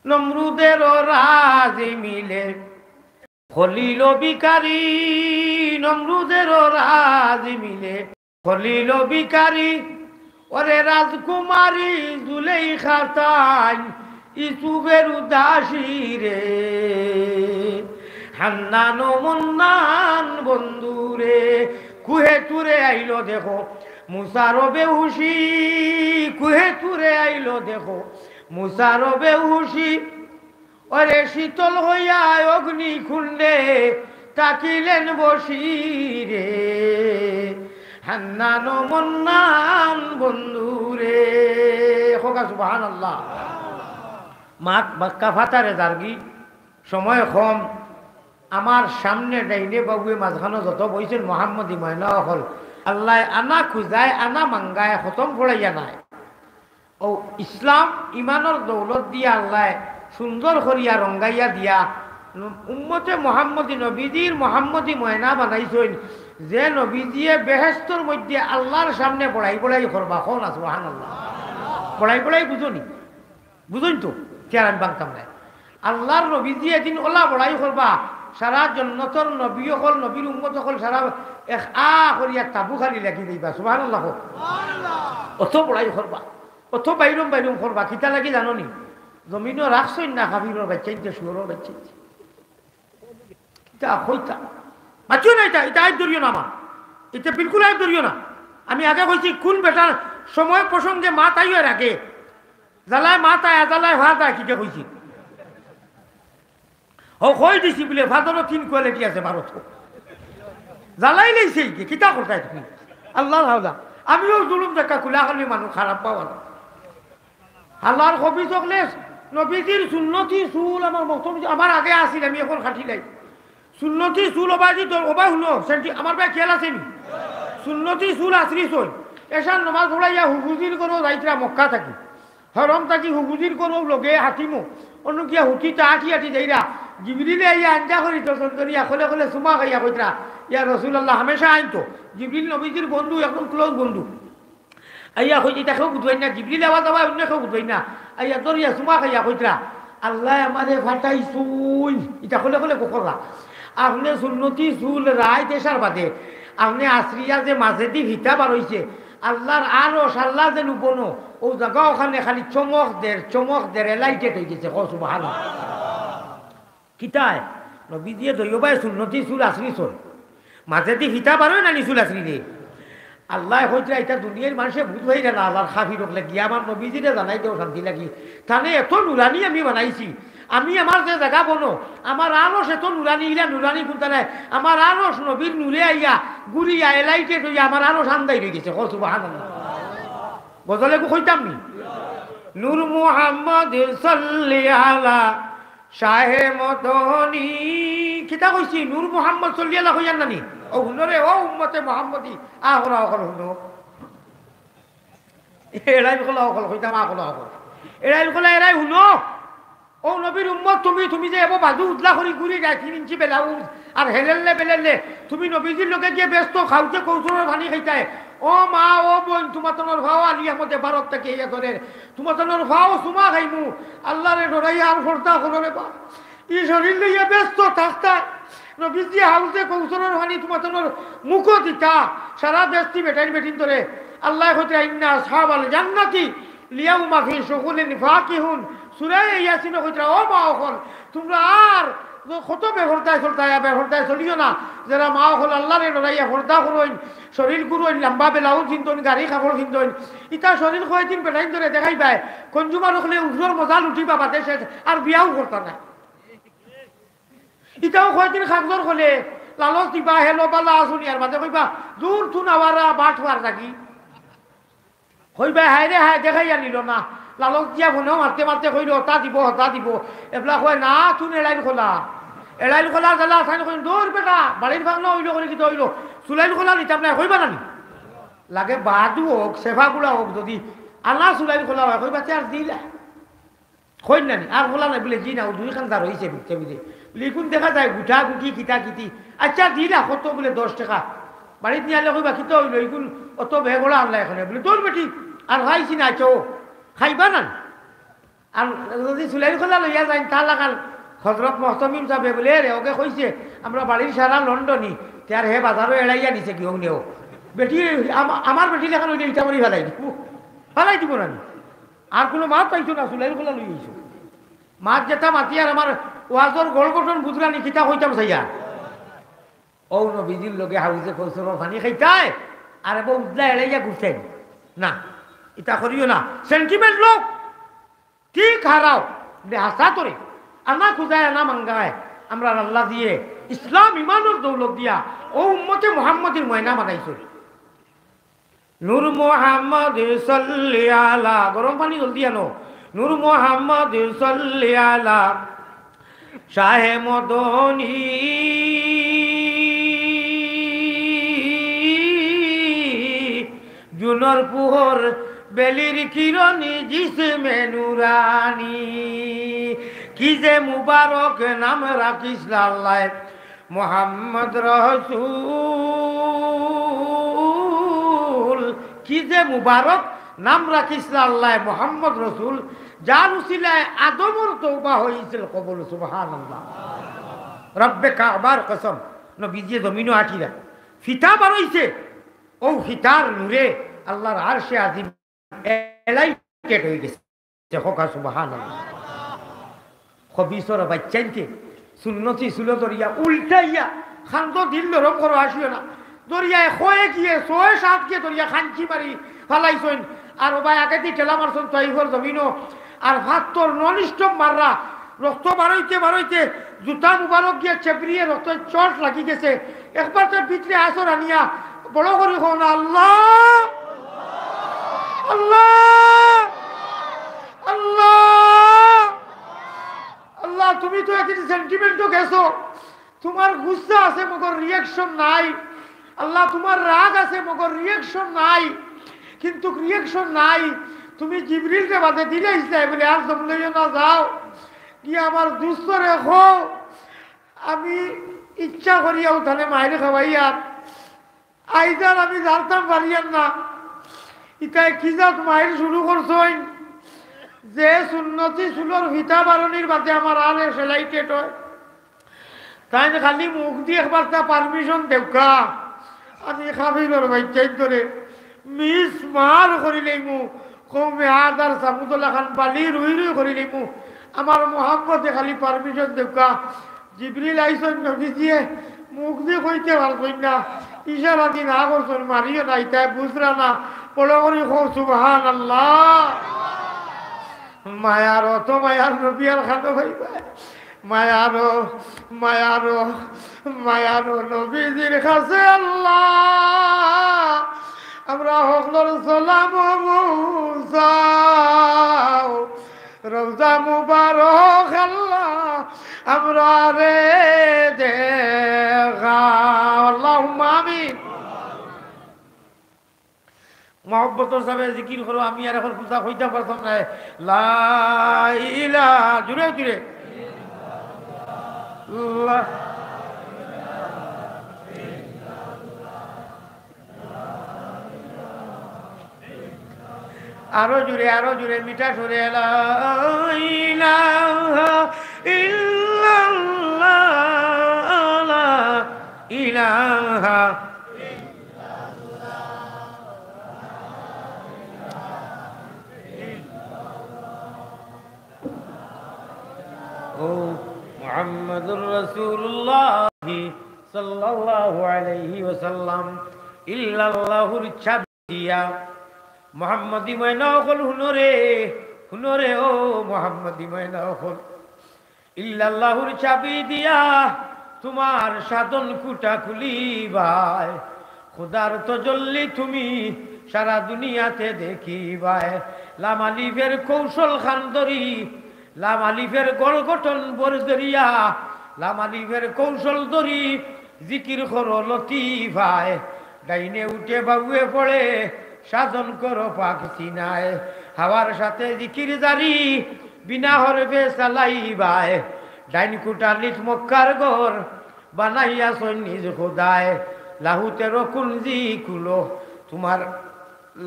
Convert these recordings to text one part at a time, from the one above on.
নমরুদের রাজি মিলে খলিল বিকারি, নমরুদের রাজি মিলে খলিল বিকারি, ওরে রাজকুমারী জুলেইখা তাই ইসুফের উদাসী রে, হান্নান মন্নান বন্ধুরে কুহে তুরে আইলো দেখো মুসার বেহুশি, কুহে তুরে আইলো দেখো মুসার বেহুশি, ওরে শীতল হইয়া অগ্নি কুণ্ডে তাকিলেন বসি রে, হান্নান মন্নান বন্ধুরে। হোক সুবহানাল্লাহ। মাক্কা ফাতারে দার্গি সময় কম, আমার সামনে ডাইনে বাবুয়ে মাঝখানো যত বইছেন মোহাম্মদী ময়না হল আল্লাহ আনা খুঁজায় আনা মাঙ্গায় খতম ফড়াইয়া নাই। ও ইসলাম ইমানের দৌলত দিয়া আল্লাহ সুন্দর করিয়া রঙ্গাইয়া দিয়া উম্মতে মোহাম্মদী নবীজির মোহাম্মদী ময়না বানাইছেন, যে নবীজিয়ে বেহেস্তর মধ্যে আল্লাহর সামনে বড়াই বড়াই করবা। কোন আছে সুবহানাল্লাহ? বড়াই বড়াই বুঝনি? বুঝুন তো চেয়ার আমি বাংতাম নাই। আল্লাহর নবীজি এদিন ওলা বড়াই করবা, সারা জন্নতর নবী হল নবীর উম্মত হল সারা এক করিয়া তাবু খালি লাগি দিবা। সুবহানাল্লাহ। অত বড়াই করবা, অত বাইরম বাইরম করবা, কিতা লাগি জাননি? জমিনও রাখছই না কাবিরর বাচ্চাইতে সুরের বাচ্চাইতে কিতা হইতা বাঁচিও না। এটা এটা আয় ধরিও না, আমার এটা বিলকুল আয় ধরিও না। আমি আগে কইছি কোন বেটার সময় প্রসঙ্গে মা তাইও রাখে, জ্বালায় মা তাই জ্বালায় ভাত আয়, কিটা কইছি ও কই দিছি বলে ভাতরও 3 কোয়ালিটি আছে ভারত, জ্বালাই লাইছে কিতা করতাই তুমি? আল্লাহ হাওলা। আমিও জুলুম দেখা কুলাখালি মানুষ খারাপ পাওয়া না। আল্লাহর কবি চকলে নবীজির সুন্নতি চুল আমার মত আমার আগে আসিল, আমি এখন খাটি লাই সুন্নতি চুল ওবাজি ওবাই শুনো সেন্টি আমার ভাই খেয়াল আছে নি? সুন্নতি চুল আসরি চল এসার নমাজ পড়াইয়া হুগুজির করো যাইতরা মক্কা থাকি হরম থাকি হুগুজির করো লগে হাতিমো অন্য কিয়া হুটি আটি আটি যাইরা জিবরিলে আইয়া আঞ্জা করি তো করিয়া খলে খলে চুমা খাইয়া কইতরা ইয়া রসুল্লাহ হামেশা আইনতো। জিবরিল নবীজির বন্ধু, একদম ক্লোজ বন্ধু। আইয়া কই এটাকেও বুঝবাই না, জিবরিল আওয়াজ আবার অন্য কেউ বুঝবাই না। আইয়া দরিয়া চুমা খাইয়া কইতরা আল্লাহ আমারে ফাটাইছুই, এটা খলে খলে কোকরা আপনি সুন্নতি চুল রায় দেশার বাদে আপনি আশ্রিয়া যে মাঝে দি ভিতা বার হইছে আল্লাহর আরো আল্লাহ যে লুবনো ও জায়গা ওখানে খালি চমক দের লাইটেড হয়ে গেছে। সুবহানাল্লাহ। কিতায় নবীজিয়ে দৈবাই সুন্নতি চুল আসরি চল মাঝে দি ভিতা বার হয় না নি চুল আসরি রে। আল্লাহ হইতে এটা দুনিয়ার মানুষে বুঝ হয়ে না আল্লাহর খাফিরক লাগি আমার নবীজিরে জানাই দেও শান্তি লাগি তাহলে এত নুরানি আমি বানাইছি। আমি আমার যে জায়গা বনো আমার আরস এত নুরানি ইলা নুরানি কোনটা নাই, আমার আরস নবীর নুরে আইয়া গুড়িয়া এলাইটেড হইয়া আমার আরস আন্দাই রয়ে গেছে। সুবহানাল্লাহ। গজলে কইতাম নি নূর মুহাম্মদ সাল্লি আলা শাহে মদনী, কিতা কইছি নূর মুহাম্মদ সাল্লি আলা কইয়ান নানি? ও হুনরে ও উম্মতে মুহাম্মদি আহরা অকল হুনো এরাই কলা অকল কইতাম আকল অকল এরাই কলা এরাই হুনো ও নবীর উম্মত তুমি তুমি যে এবার বাজু উদলা করি ঘুরি যায় 3 ইঞ্চি বেলাউজ আর বেলেলে তুমি নবীজির লোকে গিয়ে ব্যস্ত খাওতে কৌশলের ভানি খাইতায়। ও মা ও বোন তোমার তোর ভাও আলিয়া মধ্যে ভারত থেকে ইয়ে ধরে তোমার তোর ভাও সুমা খাইমু আল্লাহরে ডরাই আর ফোরতা কররে বা ই শরীর লইয়া ব্যস্ত থাকতা নবীজি হাউতে কৌশলের ভানি তোমার তোর মুখ দিতা সারা ব্যস্তি বেটাইন বেটিন ধরে আল্লাহ হতে ইন্না আসহাবাল জান্নাতি লিয়াউমা ফি শুগুলিন ফাকিহুন সূরা ইয়াসিন কইরা ও মা ওখন তোমরা আর কত বেহরতায় চলিও না, যারা মা হল আল্লাহরে লড়াইয়া হরদা করইন শরীর গুরুইন লম্বা বেলাও চিন্তন গাড়ি খাবার চিন্তন ইটা শরীর কয়েকদিন পেটাইন ধরে দেখাই পায় কনজুমার হলে উজোর মজাল উঠিবা বাদে শেষ আর বিয়াও করতা না। ইটাও কয়েকদিন খাগজর হলে লালচ দিবা হেলো বালা আসুনি আর বাদে কইবা দূর থুন আওয়ারা বাট হওয়ার থাকি কইবা হায় রে হায় দেখাই আনিল না লালচ দিয়া ফোনেও মারতে মারতে কইল হতা দিব এগুলা কয় না তুন এলাইন খোলা জ্বালা আসাইন কই দূর বেটা বাড়ির ভাঙনা হইল করে কি হইল চুলাইন খোলা নিতাম না কইবা নানি লাগে বাদু হোক সেফা গুড়া হোক যদি আল্লাহ চুলাইন খোলা হয় কইবা আর দিলা কই নানি আর খোলা নাই বলে জি না 2 খান রয়েছে বিকতে বিদে লিখুন দেখা যায় গুঠা গুঠি কিতা কিতি আচ্ছা দিলা কত বলে 10 টাকা বাড়িতে নিয়ে আলে কইবা কিতা হইল এইগুন অত বেগড়া আনলা এখানে বলে তোর বেটি আর খাইছি না চো খাইবা না আর যদি চুলাই খোলা লইয়া যাই তা লাগাল হজরত মহতমিম যাবে বলে রে ওকে কইছে আমরা বাড়ির সারা লন্ডনী তার হে বাজারও এড়াইয়া নিছে কি হোক নেও বেটি আমার বেটি লেখান ওইটা ইটা মারি ফেলাই দিব না আর কোনো মাত পাইছো না চুলাই খোলা লই আইছো মাত যেটা মাতি আর আমার ওয়াজর গোল গঠন বুঝলা নি কিতা হইতাম চাইয়া ও নবীজির লগে হাউজে কৌশল পানি খাইতায় আর এবার উজলা এড়াইয়া ঘুরছেন না এটা করিও না সেন্টিমেন্ট লোক ঠিক হারাও হাসা তোরে আনা খুঁজায় আনা মাঙ্গায় আমরা আল্লাহ দিয়ে ইসলাম ইমানুর দৌলত দিয়া ও উম্মতে মুহাম্মদের ময়না বানাইছো নূর মুহাম্মদ সাল্লি আলা গরম পানি জলদি আনো নূর মুহাম্মদ সাল্লি আলা শাহে মদনী জুনর পুহর বেলির কিরণী জিসমে নুরানি কি যে মুবারক নাম রাখিস আল্লাহ মোহাম্মদ রসুল কি যে মুবারক নাম রাখিস আল্লাহ মোহাম্মদ রসুল যার উসিলায় আদমর তওবা হয়েছিল কবুল সুবহানাল্লাহ রব্বে কাবার কসম নবীজি জমিনও আঠিরা ফিতা বারইছে ও ফিতার নূরে আল্লাহর আরশে আজিম এলাইটেড হয়ে গেছে হোকা সুবহানাল্লাহ খবিসর বাচ্চাইতে সুন্নতি সুলো দরিয়া উল্টাইয়া খান্দ দিল নরম করো আসিও না দরিয়ায় খয়ে গিয়ে ৬-৭ গিয়ে দরিয়া খাঞ্চি মারি ফালাইছেন আর ও ভাই আগে দিয়ে ঠেলা মারছেন তৈফর জমিনও আর ভাত তোর নন স্টপ মাররা রক্ত বারইতে জুতা মুবারক গিয়ে চেপড়িয়ে রক্ত চট লাগি গেছে একবার তোর ভিতরে আসর আনিয়া বড় করে হন আল্লাহ আল্লাহ আল্লাহ আল্লাহ তুমি তো একদিন সেন্টিমেন্টও গেছো তোমার গুসা আছে মগর রিয়াকশন নাই আল্লাহ তোমার রাগ আছে মগর রিয়াকশন নাই কিন্তু রিয়াকশন নাই তুমি জিবরিলকে বাদে দিলে ইসলাই বলে আর দম লইও না যাও গিয়ে আমার দুস্থ রেখো আমি ইচ্ছা করিয়াও তাহলে মায়ের খাওয়াইয়া আইজার আমি জানতাম পারিয়ান না ইতাই কি যা মায়ের শুরু করছই যে সুন্নতি সুলোর ভিতা বারণীর বাদে আমার আলে সেলাইটেড হয় তাই খালি মুখ দিয়ে একবার তা পারমিশন দেউকা আমি খাবিলর বাচ্চাই ধরে মিস মার করিলেই মু কমে আদার সামুদুল্লাহ খান বালি রুই করিলেই মু আমার মোহাম্মদে খালি পারমিশন দেউকা জিবরিল আইসন নবীজিয়ে মুখ দিয়ে কইতে পারছই না ইশারা দিন না করছন মারিও না ইতাই বুঝরা না পড়ো করি খো সুবহানাল্লাহ মায়ারো তো মায়ার নবিয়ার খানো ভাইবা মায়ারো মায়ারো মায়ারো নবীজির কাছে আল্লাহ আমরা হকলর সালাম মুসাও রওজা মুবারক আল্লাহ আমরা রে দেখা আল্লাহুম্মা আমিন মহব্বতর সাথে জিকির করো আমি আর এখন পূজা হইতে পারতাম না লা ইলাহা জুড়ে জুড়ে আরো জুড়ে মিঠা সুরে লা ইলাহা ইল্লাল্লাহ লা ইলাহা ও মুহাম্মাদুর রাসূলুল্লাহ সাল্লাল্লাহু আলাইহি ওয়াসাল্লাম ইল্লাল্লাহুর ছাবিয়া মুহাম্মাদি ময়না হল হুনরে ও মুহাম্মাদি ময়না হল ইল্লাল্লাহুর চাবি দিয়া তোমার সাধন কুটা খুলিবাই খোদার তজল্লি তুমি সারা দুনিয়াতে দেখিবাই লাম আলিফের কৌশল খানদরি লাম আলিফের গড় গঠন বরদরিয়া লাম আলিফের কৌশল দরি জিকির করো লতিফায় ডাইনে উঠে বাবুয়ে পড়ে সাধন করো পাক চিনায় হাওয়ার সাথে জিকির জারি বিনা হরফে চালাইবায় ডাইন কুটা লিট মক্কার ঘর বানাইয়া সৈনিজ খোদায় লাহুতে রকুঞ্জি কুলো তোমার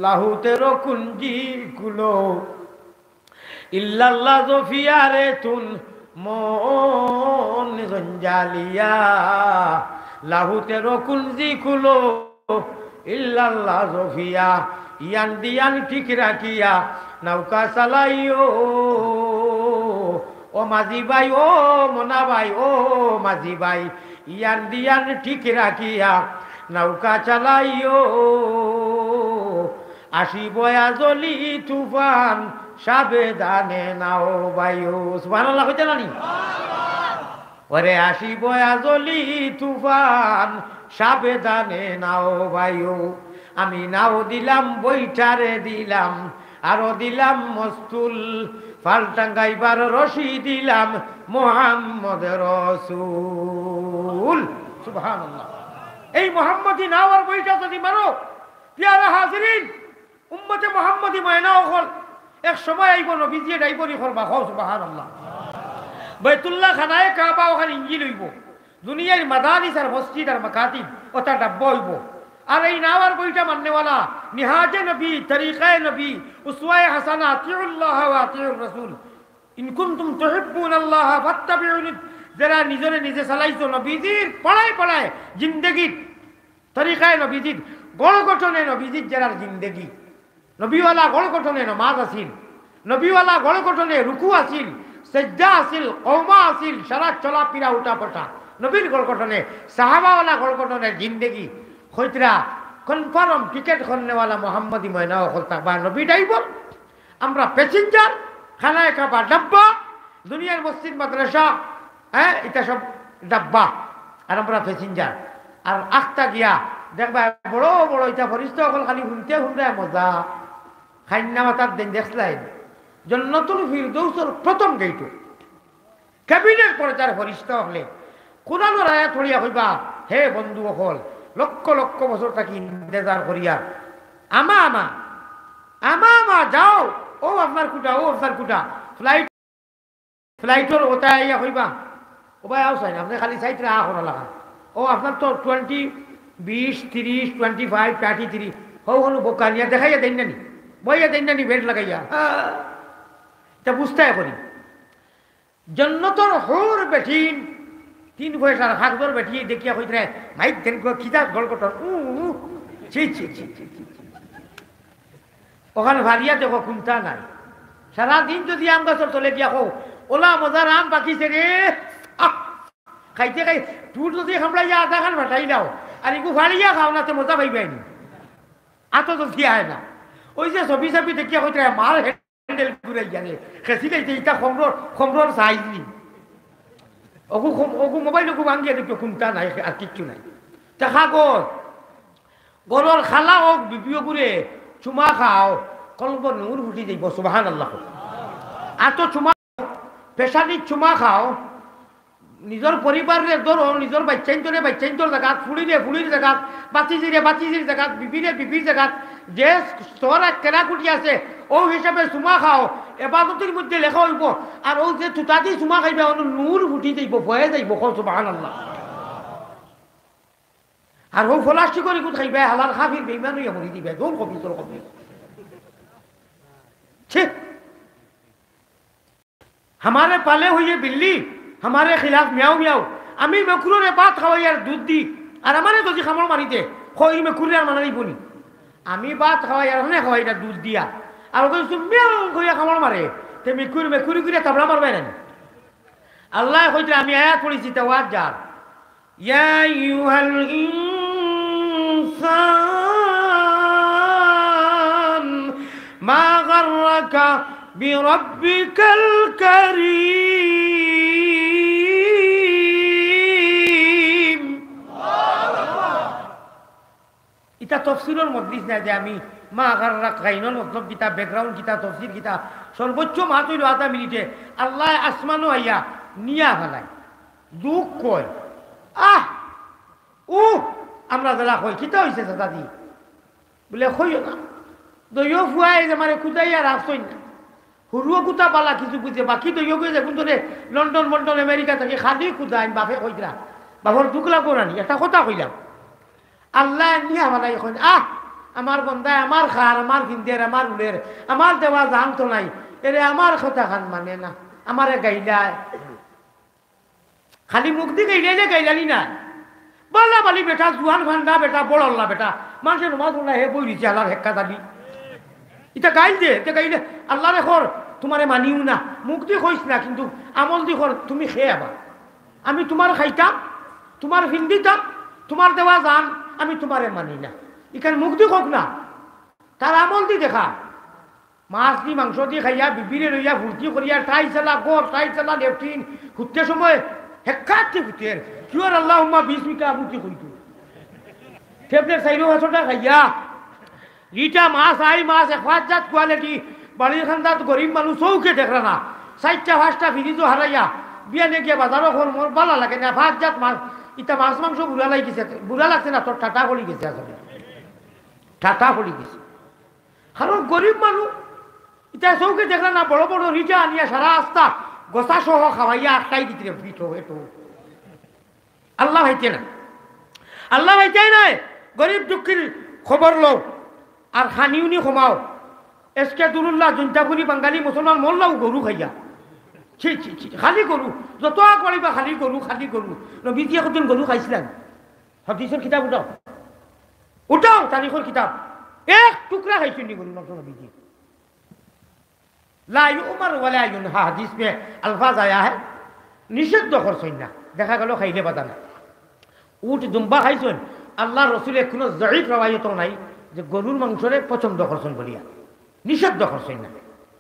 লাহুতে রকুঞ্জি কুলো ইল্লাল্লাহ জফিয়ারে তুন মন গঞ্জালিয়া লাহুতে রকুলজি খুলো ইল্লাল্লাহ জফিয়া ইয়ান দিয়ান ঠিক রাখিয়া নৌকা চালাইও ও মাঝি ভাই ও মোনা ভাই ও মাঝি ভাই ইয়ান দিয়ান ঠিক রাখিয়া নৌকা চালাইও আসিব আজলি তুফান সাবেদানে নাও বাইও সুবহানাল্লাহ কইতে নানি ওরে আসিব আজলি তুফান সাবেদানে নাও বাইও আমি নাও দিলাম বৈঠারে দিলাম আরো দিলাম মস্তুল ফালটাঙ্গাইবার রশি দিলাম মুহাম্মদ রাসূল সুবহানাল্লাহ। এই মুহাম্মদি নাও আর বৈঠা যদি মারো পিয়ারা হাজিরিন উম্মতে মুহাম্মদি ময়নাও হল এক সময় আইব নবীজি ডাইবরি করবা হও সুবহানাল্লাহ। বাইতুল্লাহ খানায় কাবা ওখানে ইঞ্জিল হইব দুনিয়ার মাদারিস আর মসজিদ আর মাকাতিব ওটা ডাব্বা হইব আর এই নাওয়ার বইটা মাননেওয়ালা নিহাজে নবী তরিকায় নবী উসওয়ায়ে হাসানা আতিউল্লাহ ওয়া আতিউর রাসূল ইন কুনতুম তুহিব্বুনাল্লাহ ফাত্তাবিউনি যারা নিজরে নিজে চালাইছো নবীজির পড়ায় পড়ায় জিন্দেগির তরিকায় নবীজির গড় গঠনে নবীজির যারা জিন্দেগি নবীওয়ালা গড় গঠনে নমাজ আছিল নবীওয়ালা গড় গঠনে রুকু আছিল সেজদা আছিল কওমা আছিল সারা চলা পিরা উঠা পটা নবীর গড় গঠনে সাহাবাওয়ালা গড় গঠনের জিন্দেগি হইতরা কনফার্ম টিকেট করনেওয়ালা মোহাম্মদী ময়না হল থাকবা নবী ড্রাইভার আমরা প্যাসেঞ্জার খানায় কাবা ডাব্বা দুনিয়ার মসজিদ মাদ্রাসা হ্যাঁ এটা সব ডাব্বা আর আমরা প্যাসেঞ্জার আর আখতা গিয়া দেখবা বড় বড় এটা ফরিস্তা হল খালি শুনতে শুনতে মজা খাইন্না মাতার দিন দেখলাই জন্নতুল ফিরদৌসর প্রথম গেইটো ক্যাবিনেট পর্যায়ের ফরিস্তা হলে কোরআনের আয়াত পড়িয়া হইবা হে বন্ধু হল লক্ষ লক্ষ বছর থাকি ইন্তেজার করিয়া আমা আমা আমা আমা যাও ও আপনার কুটা ও আপনার কুটা ফ্লাইটর ওটা ইয়া হইবা ও ভাই আও চাই না আপনি খালি সাইড রাখা করা লাগা ও আপনার তো 20 20 30 25 33 হো হলো বোকানিয়া দেখাইয়া দেন নানি বইয়া দেন নানি বেড লাগাইয়া তা বুঝতে করি জন্নতর হোর বেঠিন 3 পয়সার হাকদর বেঠিয়ে দেখিয়া কইতরে মাইক দেন খিদা গলকট ছি ছি ছি ওখানে ভারিয়া দেখো কোনটা নাই সারাদিন যদি আম গাছর চলে গিয়া কো ওলা মজার আম পাকিছে রে খাইতে খাই তুর যদি খামড়াইয়া আধা খান ভাটাই দাও আর একটু ভারিয়া খাও না তো মজা পাইবাইনি আত তো দিয়া হয় না ওই যে ছবি ছবি দেখিয়া কইতরে মার হ্যান্ডেল ঘুরাই জানে খেসি গাইছে এটা খমরর সাইজ নি ওগু মোবাইল ওগু ভাঙিয়ে দেখো কোনটা নাই আর কিচ্ছু নাই দেখা গর গরর খালা হোক বিপিও করে চুমা খাও কলব নূর ফুটি যাইব সুবহানাল্লাহ আর তো চুমা পেশানির চুমা খাও নিজের পরিবারের ধরো নিজের বাচ্চাইন্তর জায়গাত ফুলির জায়গাত বাতিজির জায়গাত বিপির জায়গাত যে স্তর কেনাকুটি আছে ও হিসাবে চুমা খাও এবাদতের মধ্যে লেখা হইব আর ও যে তুতা দিয়ে চুমা খাইবে নূর ফুটি যাইব ভয়ে যাইব সুবহানাল্লাহ আর ও ফলাস্টি করে গুট খাইবে হালাল খাফির বেইমান হইয়া মরি দিবে দৌড় কবি তোর কবি ঠিক हमारे पाले हुए बिल्ली हमारे खिलाफ म्याऊ म्याऊ आमी मेकुरे बात खावाई और दूध दी और हमारे तो जी खामड़ मारी दे खोई मेकुरे और माना नहीं बोनी आमी बात खावाई और हमने खावाई ना दूध दिया और वो तो म्याऊ कोई खामड़ मारे ते मेकुरी कुरे तबला मार बैठे अल्लाह कोई तो आमी आया थोड़ी सी तवाज जार या अय्युहल इंसान मा गर्रका بربك الكريم এটা তফসিরের মজলিস না যে আমি মা গাররাক গাইনর মতলব কিতা ব্যাকগ্রাউন্ড কিতা তফসির কিতা সর্বোচ্চ মাত হইল আধা মিনিটে আল্লাহ আসমানও আইয়া নিয়া ফেলায় দুঃখ কয় আমরা যারা কই কিতা হয়েছে দাদি বলে কইও না দইও ফুয়াই যে মানে খুদাইয়া রাখছই না হুরুও কুতা পালা কিছু বুঝে বাকি তো ইয়ে যে কোনজনে লন্ডন মন্ডন আমেরিকা থেকে খালি কুদা আইন বাপে কইরা বাপর দুকলা কোরআনি একটা কথা কইলাম আল্লাহ নিয়া বালাই এখন আমার বন্দায় আমার খার আমার ভিন্দের আমার উলের আমার দেওয়া জান তো নাই এরে আমার কথা খান মানে না, আমারে গাইলায় খালি মুখ দিয়ে গাইলে গাইলালি না বলা বালি বেটা জুয়ান ভান্ডা বেটা বড় আল্লাহ বেটা মানুষের নমাজ পড়লা হে বই দিচ্ছে আল্লাহর হেক্কা দাবি এটা গাইল দে এটা গাইলে আল্লাহ রে খর তোমারে মানিও না মুখ দিয়ে কইস না কিন্তু আমল দি খর তুমি খেয়ে আবার আমি তোমার খাইতাম তোমার ভিন্দিতাম তোমার দেওয়া জান আমি তোমারে মানি না এখানে মুখ দিয়ে হোক না তার আমল দি দেখা মাছ দি মাংস দিয়ে খাইয়া বিবিরে লইয়া ভর্তি করিয়া টাই চালা গড় টাই চালা লেফটিন ঘুরতে সময় হেক্কাতে ঘুরতে কিওর আল্লাহ বিশ মিকা আবুতি কইতো টেবলেট চাইলো হাসটা খাইয়া লিটা মাছ আই মাছ একজাত কোয়ালিটি বাড়ির খান্দাত গরিব মানুষ চৌকে দেখরা না 4টা 5টা ফিরিজও হারাইয়া বিয়ানে গিয়ে বাজারও খোর মোর ভালো লাগে না একজাত মাছ ইটা মাছ মাংস বুড়া লাগিছে বুড়া লাগছে না তোর টাটা পড়ি গেছে আসলে টাটা পড়ি গেছে কারণ গরিব মানুষ ইটা চৌকে দেখরা না বড় বড় রিটা আনিয়া সারা আস্তা গোসা সহ খাওয়াইয়া আটকাই দিতে পিঠো এটো আল্লাহ ভাইতে না আল্লাহ ভাইতে নাই গরিব দুঃখীর খবর লও আর খানিউনি কমাও এসকে দুরুল্লাহ জুন্তাপুরি বাঙালি মুসলমান মোল্লাও গরু খাইয়া ছি ছি ছি খালি গরু যত করিবা খালি গরু নবীজি একদিন গরু খাইছিলেন হাদিসের কিতাব উঠাও তারিখের কিতাব এক টুকরা খাইছেন নি গরু নবীজি লা ইউমার ওয়ালা ইউনহা হাদিস में अल्फाज आया है নিষিদ্ধ করছেন না দেখা গেল খাইলে বাধা না উট দুম্বা খাইছেন আল্লাহ রসুলের কোনো জয়ীফ রওয়ায়ত নাই যে গরুর মাংসরে পছন্দ করছেন বলিয়া নিষিদ্ধ করছেন না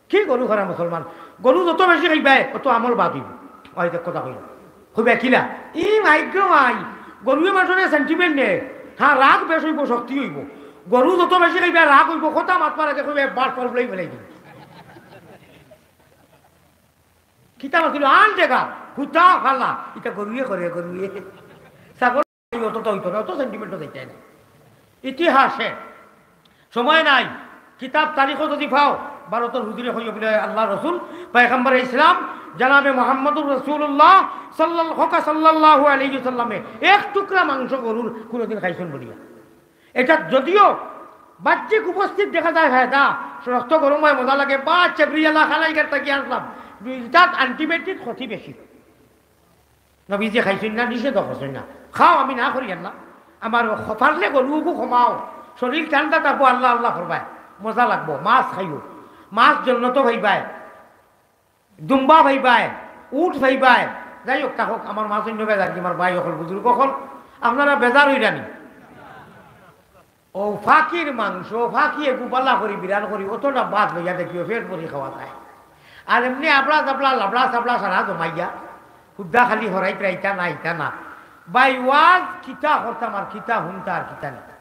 কি গরু খারা মুসলমান গরু যত বেশি খাইবাই অত আমল বাদ হইব হয়তো কথা কইল খুবই কিলা ই ভাগ্য ভাই গরুয়ে মাংসরে সেন্টিমেন্ট নে হ্যাঁ রাগ বেশ হইব শক্তি হইব গরু যত বেশি খাইবা রাগ হইব কথা মাত মারাকে কইবে বার পর বলেই ফেলাই দিবে কিতাব ছিল আন জায়গা হুতা খালা এটা গরুয়ে করে গরুয়ে ছাগল অত হইতো না অত সেন্টিমেন্টও দিতে না ইতিহাসে সময় নাই কিতাব তারিখও যদি পাও ভারতের হুজুরে হইয়া বলে আল্লাহ রসুল পয়গম্বর ইসলাম জানাবে মোহাম্মদুর রসুল্লাহ সাল্লাল্লাহু আলাইহি সাল্লামে এক টুকরা মাংস গরুর কোনোদিন খাইছেন বলিয়া এটা যদিও বাহ্যিক উপস্থিত দেখা যায় ফায়দা রক্ত গরম হয় মজা লাগে বা চেবরিয়ালা খালাই গেট তাকিয়ে আসলাম তাত আলটিমেটলি ক্ষতি বেশি নবীজি খাইছেন না নিষেধ করছেন না খাও আমি না করি আল্লাহ আমার পারলে গরুকে কমাও শরীর ঠান্ডা থাকবো আল্লাহ আল্লাহ করবাই মজা লাগবো মাছ খাইও মাছ জন্য তো ভাইবাই দুম্বা ভাইবাই উঠ ভাইবাই যাই হোক থাকুক আমার মাছ অন্য বেজার আমার ভাই অকল বুজুর্গ অকল আপনারা বেজার হই জানি ও ফাঁকির মাংস ফাঁকিয়ে গুপালা করি বিরান করি অতটা বাদ লইয়া দেখিও ফের পরি খাওয়া যায় আর এমনি আপলা চাপলা লাবলা চাপলা সারা জমাইয়া খুদ্া খালি হরাইতে ইটা না ইটা না বাই ওয়াজ কিতা করতাম আর কিতা হুনতা আর কিতা নিতা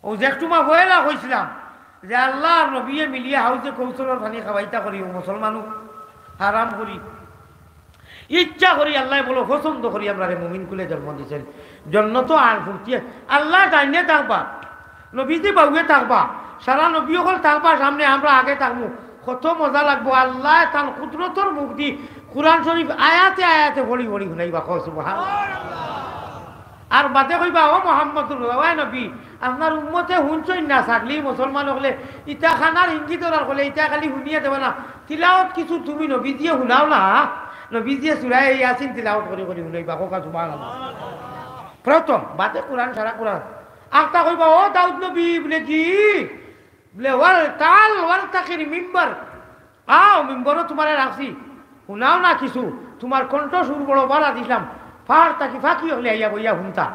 ও যে একটু মা বয়েলা কইছিলাম যে আল্লাহ নবীয়ে মিলিয়ে হাউসে কৌশলের পানি খাওয়াইতা করি ও মুসলমানও হারাম করি ইচ্ছা করি আল্লাহ বলো পছন্দ করি আমরা মুমিন কুলে জন্ম দিয়েছেন জন্ম তো আর ফুর্তি আল্লাহ টাইনে থাকবা নবীজি বাবুয়ে থাকবা সারা নবী হল থাকবা সামনে আমরা আগে থাকবো কত মজা লাগবো আল্লাহ তার কুদরতর মুখ দি কুরআন শরীফ আয়াতে আয়াতে ভরি ভরি শুনাইবা সুবহানাল্লাহ আর বাদে কইবা ও মোহাম্মদুর নবী আপনার উম্মতে শুনছই না ছাগলি মুসলমান হলে ইটা খানার ইঙ্গিত হলে ইটা খালি শুনিয়ে দেবে না তিলাওত কিছু তুমি নবীজিয়ে শুনাও না নবীজিয়ে চূড়াই ইয়াসিন তিলাওত করে করে শুনাইবা কোকা সুবহানাল্লাহ প্রথম বাদে কুরআন সারা কুরআন আখতা কইবা ও দাউদ নবী বলে কি বলে ওয়াল তাল ওয়াল তাকির মিম্বার আও মিম্বরও তোমারে রাখছি শুনাও না কিছু তোমার কণ্ঠ সুর বড় বাড়া দিলাম ফার তাকি ফাঁকি হলে আইয়া বইয়া শুনতা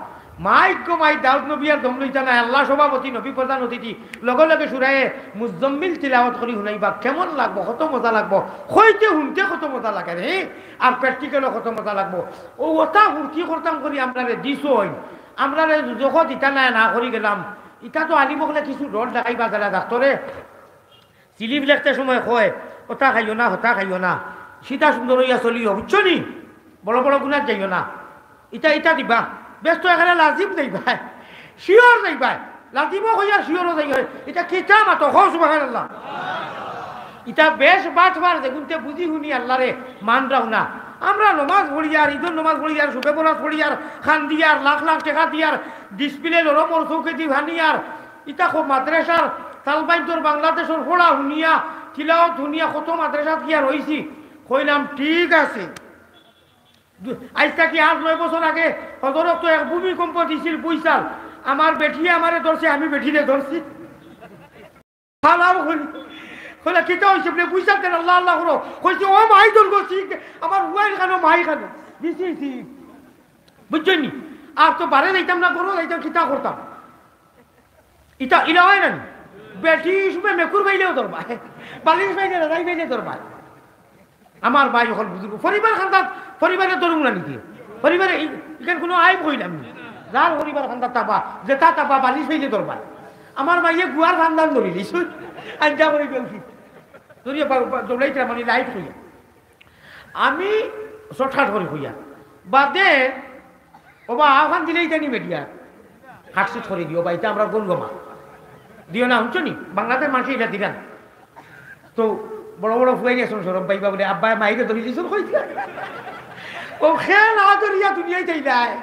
মাইক মাই দাউদ নবী আর দম লইতা না আল্লাহ সভাপতি নবী প্রধান অতিথি লগে লগে সুরায়ে মুজম্মিল তিলাওয়াত করি শুনাইবা কেমন লাগবো কত মজা লাগবো হইতে শুনতে কত মজা লাগে রে আর প্র্যাকটিক্যালও কত মজা লাগবো ও ওটা ফুর্তি করতাম করি আমরা দিছো আমরা যখন ইটা না করি গেলাম ইটা তো আনিব গেলে কিছু ডর দেখাইবা যারা ডাক্তরে চিলিপ লেখতে সময় কয় ওটা খাইও না হতা খাইও না সীতা সুন্দর হইয়া চলিও বুঝছো নি বড় বড় গুণার যাইও না ইটা ইটা দিবা ব্যস্ত এখানে লাজিম নেই ভাই শিওর নেই ভাই লাজিমও হইয়া শিওরও যাই এটা কেটা মাতো হো সুবহানাল্লাহ ইটা বেশ বাটবার দেখুনতে বুঝি শুনি আল্লাহরে মান রাও না আমরা নমাজ পড়ি আর ঈদের নমাজ পড়ি আর সুবে বরাত পড়ি আর খান দিয়ে আর লাখ লাখ টাকা দিয়ে আর ডিসপ্লে লরমর চৌকে দি ভানি আর ইটা খুব মাদ্রাসার তালবাইন্দর বাংলাদেশের পড়া শুনিয়া চিলাও ধুনিয়া কত মাদ্রাসাত গিয়া রইছি কইলাম ঠিক আছে আজটা কি 8-9 বছর আগে হজরত তো এক ভূমিকম্প দিছিল পয়সাল আমার বেটিয়ে আমারে ধরছে আমি বেটিরে ধরছি হালাও কইলা কিতা হইছে বলে পয়সা দেন আল্লাহ আল্লাহ করো কইছে ও মাই ধরবো ঠিক আমার হুয়াই খানো মাই খানো দিছি বুঝছনি আর তো বারে যাইতাম না করো যাইতাম কিতা করতাম ইটা ইলা হয় না বেটি সময় মেকুর বাইলেও ধরবা বালিশ বাইলে রাজাই বাইলে ধরবা আমার ভাই হল বুঝবো পরিবার খান্দাত পরিবারে ধরুন না নাকি পরিবারে এখানে কোনো আইব হইলাম না যার পরিবার খান্দাত তাপা যেটা তাপা বালিশ বাইলে ধরবা আমার ভাইয়ে গুয়ার খান্দান ধরিলিস আঞ্জা করে গেছি ধরিয়া দৌড়াইতে মানে লাইট হইয়া আমি শর্টকাট করে হইয়া বাদে ওবা আহ্বান দিলেই জানি মেডিয়া হাটসিট করে দিও বা এটা আমরা গলগমা দিও না শুনছো নি বাংলাদেশ মানুষ এটা দিলেন তো বড় বড় ফুয়াই গেছেন সৌরভ ভাই বাবুরে আব্বাই মাইরে ধরে দিয়েছেন কইতে ও খে না ধরিয়া দুনিয়ায় যাই যায়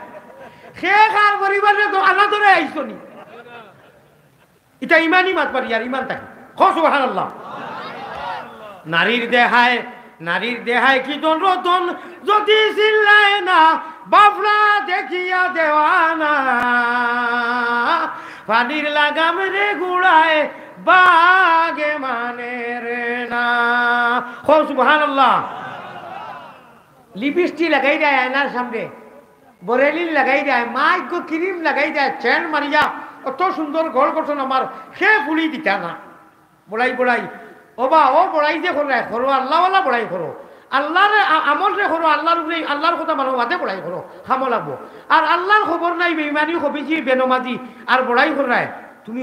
খে খার পরিবারে তো আনা ধরে আইসো নি এটা ইমানই মাত পারি আর ইমান থাকে সুবহানাল্লাহ নারীর দেহায় কি জন রতন যদি চিল্লায় না বাবলা দেখিয়া দেওয়ানা পানির লাগাম রে গুড়ায় বাগে মানে রে না সুবহানাল্লাহ লিপস্টিক লাগাই দেয় আয়নার সামনে বরেলিন লাগাই দেয় মাইক ক্রিম লাগাই দেয় চেন মারিয়া অত সুন্দর গড় গঠন আমার সে ফুলি দিতা না বড়াই ওবা ও বড়াই যে করো আল্লাহওয়ালা বড়াই করো আল্লাহর আমল রে করো আল্লাহর উপরে আল্লাহর কথা মানুষ বাদে বড়াই করো খামো লাগবো আর আল্লাহর খবর নাই বেইমানি হবিছি বেনমাজি আর বড়াই করায় তুমি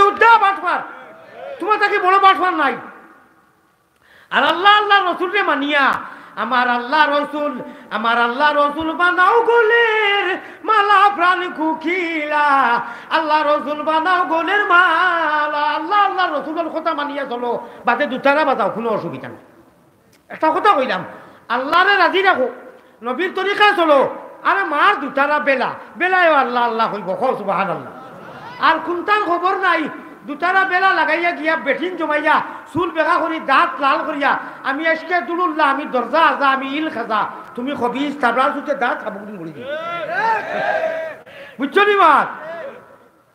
উদ্দা বাটফার তোমার তাকে বড় বাটফার নাই আর আল্লাহ রসুলকে মানিয়া আমার আল্লাহ রসুল বানাও গোলের মালা প্রাণ কুকিলা আল্লাহ রসুল বানাও গোলের মালা আল্লাহ রসুলের কথা মানিয়া চলো বাদে দুটারা বাজাও কোনো অসুবিধা নেই একটা কথা কইলাম আল্লাহরে রাজি রাখো নবীর তরিকা চলো আরে মার দুটারা বেলায় আল্লাহ হইব সুবহানাল্লাহ আর কোনটার খবর নাই দুটারা বেলা লাগাইয়া গিয়া বেঠিন জমাইয়া চুল বেগা করি দাঁত লাল করিয়া আমি আজকে দুলুল্লাহ আমি দরজা আজা আমি ইল খাজা তুমি খবিজ তাবলার সুতে দাঁত খাবুন করে দিই বুঝছো নি মাত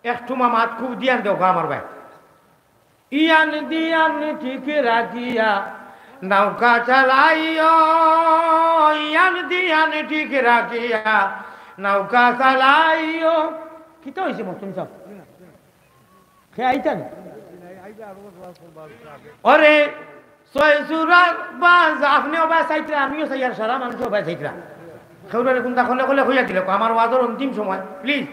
একটু মাত খুব দিয়ান দেও আমার ভাই ইয়ান দিয়ান ঠিক রাখিয়া নৌকা চালাইও ইয়ান দিয়ান ঠিক রাখিয়া নৌকা চালাইও কি তো হয়েছে মতন সব ওরে আপনিও বা চাইতরা আমিও চাই আর সারা মানুষও বা চাইতরা খেউরে কোনটা খলে হইয়া দিল আমার ওয়াজের অন্তিম সময় প্লিজ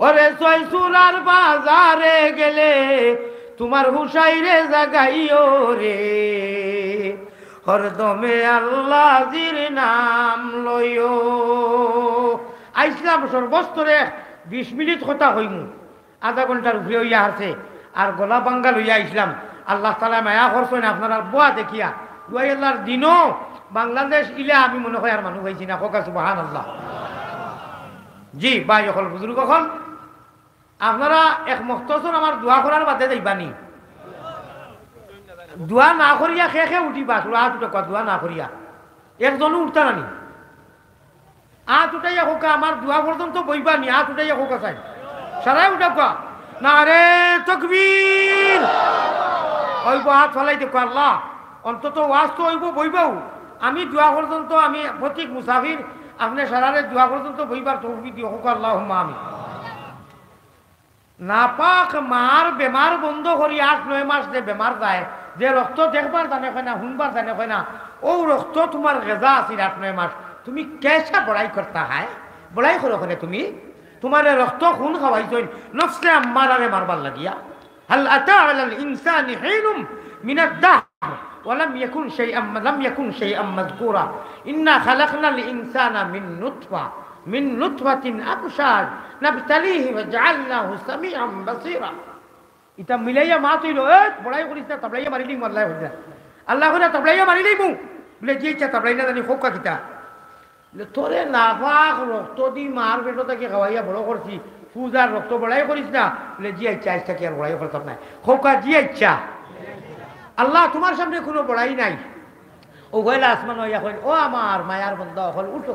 ওরে সয়সুরার বাজারে গেলে তোমার হুসাইরে জাগাইও রে হরদমে আল্লাহর নাম লইও আইসলাম সর্বস্তরে 20 মিনিট কথা হইমু আধা ঘন্টার উপরে হইয়া আছে আর গলা বাঙ্গাল হইয়া ইসলাম আল্লাহ তালা মায়া করছেন আপনারা বুয়া দেখিয়া দুয়াই আল্লাহর দিনও বাংলাদেশ ইলে আমি মনে হয় আর মানুষ হয়েছি না খোকা সুবহানাল্লাহ জি ভাই অকল বুজুর্গ অকল আপনারা এক মখতসর আমার দোয়া করার বাদে যাইবানি দোয়া না করিয়া খে উঠিবা হাত উঠে দোয়া না করিয়া একজনও উঠতা নানি হাত উঠাইয়া খোকা আমার দোয়া পর্যন্ত বইবানি হাত উঠাইয়া খোকা চাই সারাই উঠা কোয়া না রে তকবীর ওইব হাত ফলাই দেখো আল্লাহ অন্তত ওয়াজ তো ওইব বইবাও আমি দোয়া পর্যন্ত আমি প্রতীক মুসাফির আপনি সারারে দোয়া পর্যন্ত বইবার তকবীর দিও হোক আল্লাহুম্মা আমিন নাপাক মার বেমার বন্ধ করি 8-9 মাস যে বেমার যায় যে রক্ত দেখবার জানে হয় না শুনবার জানে হয় না ও রক্ত তোমার গেজা আছিল 8-9 মাস তুমি কেসা বড়াই করতা হয় বড়াই করো করে তুমি তোমার রক্ত খুন খাওয়াইছই নফসে আম্মারারে মারবার লাগিয়া হাল আতা আলাল ইনসানি হিনুম মিনাদ দাহর ولم يكن شيئا مذكورا إنا خلقنا الإنسان من نطفة أمشاج نبتليه وجعلناه سميعا بصيرا ইটা মিলাইয়া মা তুইলো বড়াই করিস না তাবলাইয়া মারিলি আল্লাহ হইলা আল্লাহ করে তাবলাইয়া মারিলি মু বলে যে ইচ্ছা তাবলাই না জানি খোকা কিতা তোরে নাফাক রক্ত দি মার পেটো থেকে খাওয়াইয়া বড় করছি পূজার রক্ত বড়াই করিস না বলে জি ইচ্ছা ইচ্ছা কি আর বড়াই করতাম না খোকা জি ইচ্ছা আল্লাহ তোমার সামনে কোনো বড়াই নাই ও গয়লা আসমান হইয়া কইল ও আমার মায়ার বন্ধা হল উঠো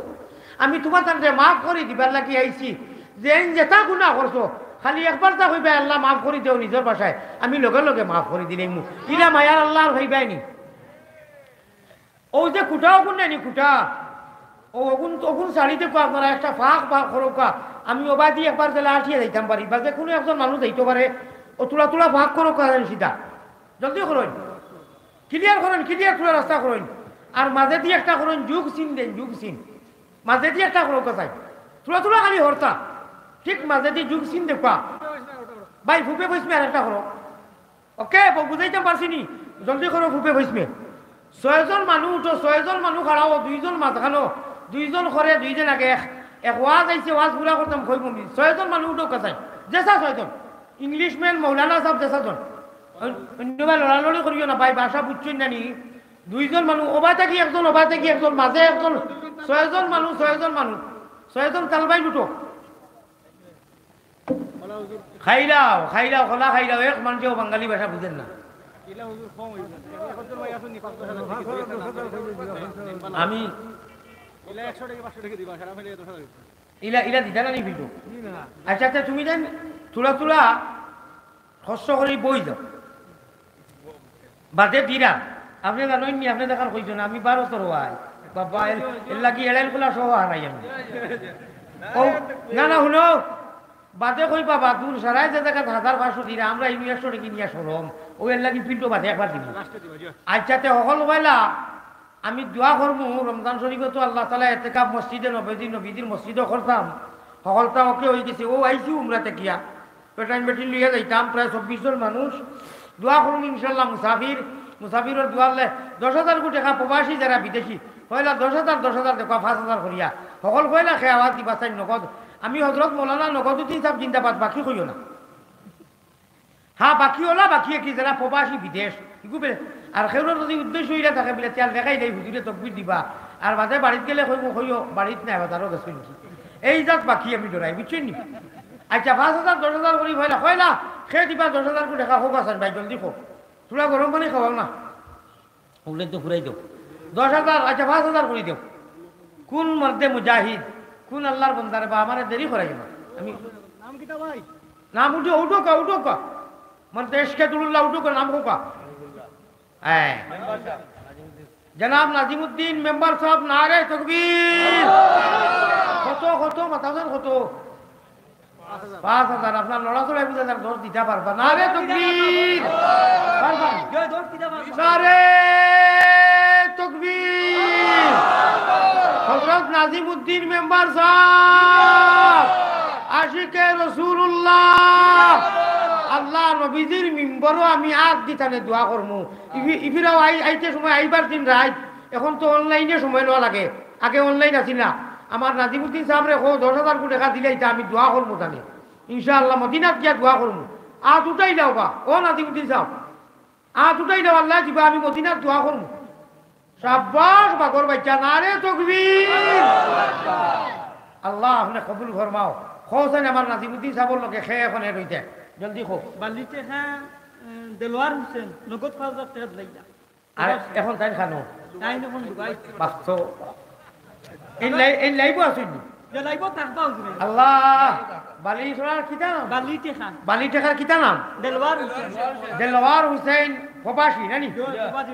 আমি তোমার সামনে মাফ করে দিবার লাগি আইছি যে যেটা গুণা করছো খালি একবার তা হইবে আল্লাহ মাফ করে দেও নিজের বাসায় আমি লগে লগে মাফ করে দিলে ইরা মায়ার আল্লাহ আর হইবাইনি ও যে কুটাও কোন নেনি কুটা ও ওগুন শাড়িতে আপনারা একটা ফাঁক ফাঁক করোকা আমি ওবা দিয়ে একবার জেলা আঠিয়ে যাইতাম পারি বা যে কোনো একজন মানুষ যাইতে পারে ও তুলা তুলা ফাঁক করো সিধা জলদি করেন ক্লিয়ার করেন ক্লিয়ার তুলা রাস্তা করেন আর মাঝে দিয়ে একটা করেন যুগ সিন দেন যুগ সিন মাঝে দিয়ে একটা করো কোথায় তুলা তুলা খালি হরতা ঠিক মাঝে দিয়ে যুগ সিন দেখবা ভাই ফুপে বসবে আর একটা করো ওকে বুঝাইতে পারছি নি জলদি করো ফুপে বসবে 6 জন মানুষ উঠো 6 জন মানুষ খাড়াও 2 জন মাঝখানো 2 জন করে 2 জন আগে এক ওয়াজ আইছে ওয়াজ পুরা করতাম খই বমি 6 জন মানুষ উঠো কোথায় জেসা 6 জন ইংলিশম্যান মৌলানা সাহেব জেসা জন অন্যবার লড়ালড়ি করিও না ভাই ভাষা বুঝছেন না নি 2 জন মানুষ ওবা থেকে একজন মাঝে একজন 6 জন মানুষ 6 জন তালবাই উঠো খাইলাও খোলা খাইলাও এক মানুষও বাঙালি ভাষা বুঝেন না আমি ইলা দিতা না নি কিন্তু আচ্ছা আচ্ছা তুমি দেন তুলা খস্য করে বই যাও বাদে দিরা আপনি জানেন নি আপনি দেখার কইছেন আমি 12 ওয়াই বাবা এর লাগি এলাইন খোলা সহ হারাই আমি ও না শুনো বাদে কই বাবা দূর সারাই যে দেখা 1500 দিরা আমরা 100 টাকা নিয়ে সরম ও এর লাগি পিন্টো বাদে একবার দিবি আচ্ছাতে সকল বইলা আমি দোয়া করবো রমজান শরীফে তো আল্লাহ তাআলা ইতিকাফ মসজিদে নবীজির মসজিদও করতাম সকলটা ওকে হয়ে গেছে ও আইছি উমরাতে গিয়া পেটাইন বেটিন লিয়ে যাইতাম প্রায় 24 জন মানুষ দোয়া করুন ইনশাল্লাহ মুসাফিরের দোয়ালে 10,000 কোটি টাকা প্রবাসী যারা বিদেশি পয়লা 10,000 দেখো 5,000 করিয়া সকল পয়লা খেয়াওয়াত দিবা চাই নগদ আমি হজরত মৌলানা নগদুদ্দিন সাহেব জিন্দাবাদ বাকি কইও না হ্যাঁ বাকি ওলা বাকি কি যারা প্রবাসী বিদেশ আর সেগুলোর যদি উদ্দেশ্য হইলে থাকে বলে তেল দেখাই দেয় হুজুরে তকবির দিবা আর বাদে বাড়িতে গেলে কইও বাড়িতে নাই তারও গেছো নাকি এই জাত বাকি আমি ডরাই বুঝছেন নি আচ্ছা 5,000 10,000 করি হয়লা খেয়ে দিবা 10,000 কোটি টাকা হোক আছেন ভাই জলদি হোক তোরা গরম পানি খাওয়াও না ওগুলো তো ঘুরাই দেও 10,000 আচ্ছা 5,000 করে দেও কোন মর্দে মুজাহিদ কোন আল্লাহর বন্দারে বা আমার দেরি করাই না আমি নাম কিটা ভাই নাম উঠো কা मन देश के दुल्ला उठो का नाम होगा जनाब नाजिमुद्दीन मेंबर साहब नारे तकबीर কত মাতাজন কত 5,000 আপনার লড়া চড়া বুঝার দোষ দিতে পারবা নারে তকবীর নারে তকবীর হযরত নাজিমউদ্দিন মেম্বার সাহেব আশিকে রাসূলুল্লাহ আল্লাহ নবীজির মিম্বরও আমি আগ দিতানে দোয়া করমু ইফিরাও আইতে সময় আইবার দিন রাত এখন তো অনলাইনে সময় নেওয়া লাগে আগে অনলাইন আছিল না আমার নাজিমউদ্দিন সাহেব রে 10,000 কোটি টাকা দিলে আমি দোয়া করবো জানি ইনশাআল্লাহ মদিনাত গিয়া দোয়া করবো আজ উঠাই দাও বা ও নাজিমউদ্দিন সাহেব আজ উঠাই দাও আল্লাহ দিবা আমি মদিনাত দোয়া করবো শাবাশ বাগর বাচ্চা নারে তাকবীর আল্লাহ আপনি কবুল ফরমাও খোসেন আমার নাজিমউদ্দিন সাহেবের লোকে খেয়ে এখন রইতে জলদি খো বালিতে হ্যাঁ দেলোয়ার হোসেন নগদ 5,000 টাকা দিলা আর এখন তাই খানো তাই এখন দুবাই বাস্তব এই লাইব আসুন যে লাইব থাকবা হুজুর আল্লাহ বালি সোনার কিতা নাম বালিতে খান বালি টাকার কিতা নাম দেলোয়ার হোসেন প্রবাসী নানি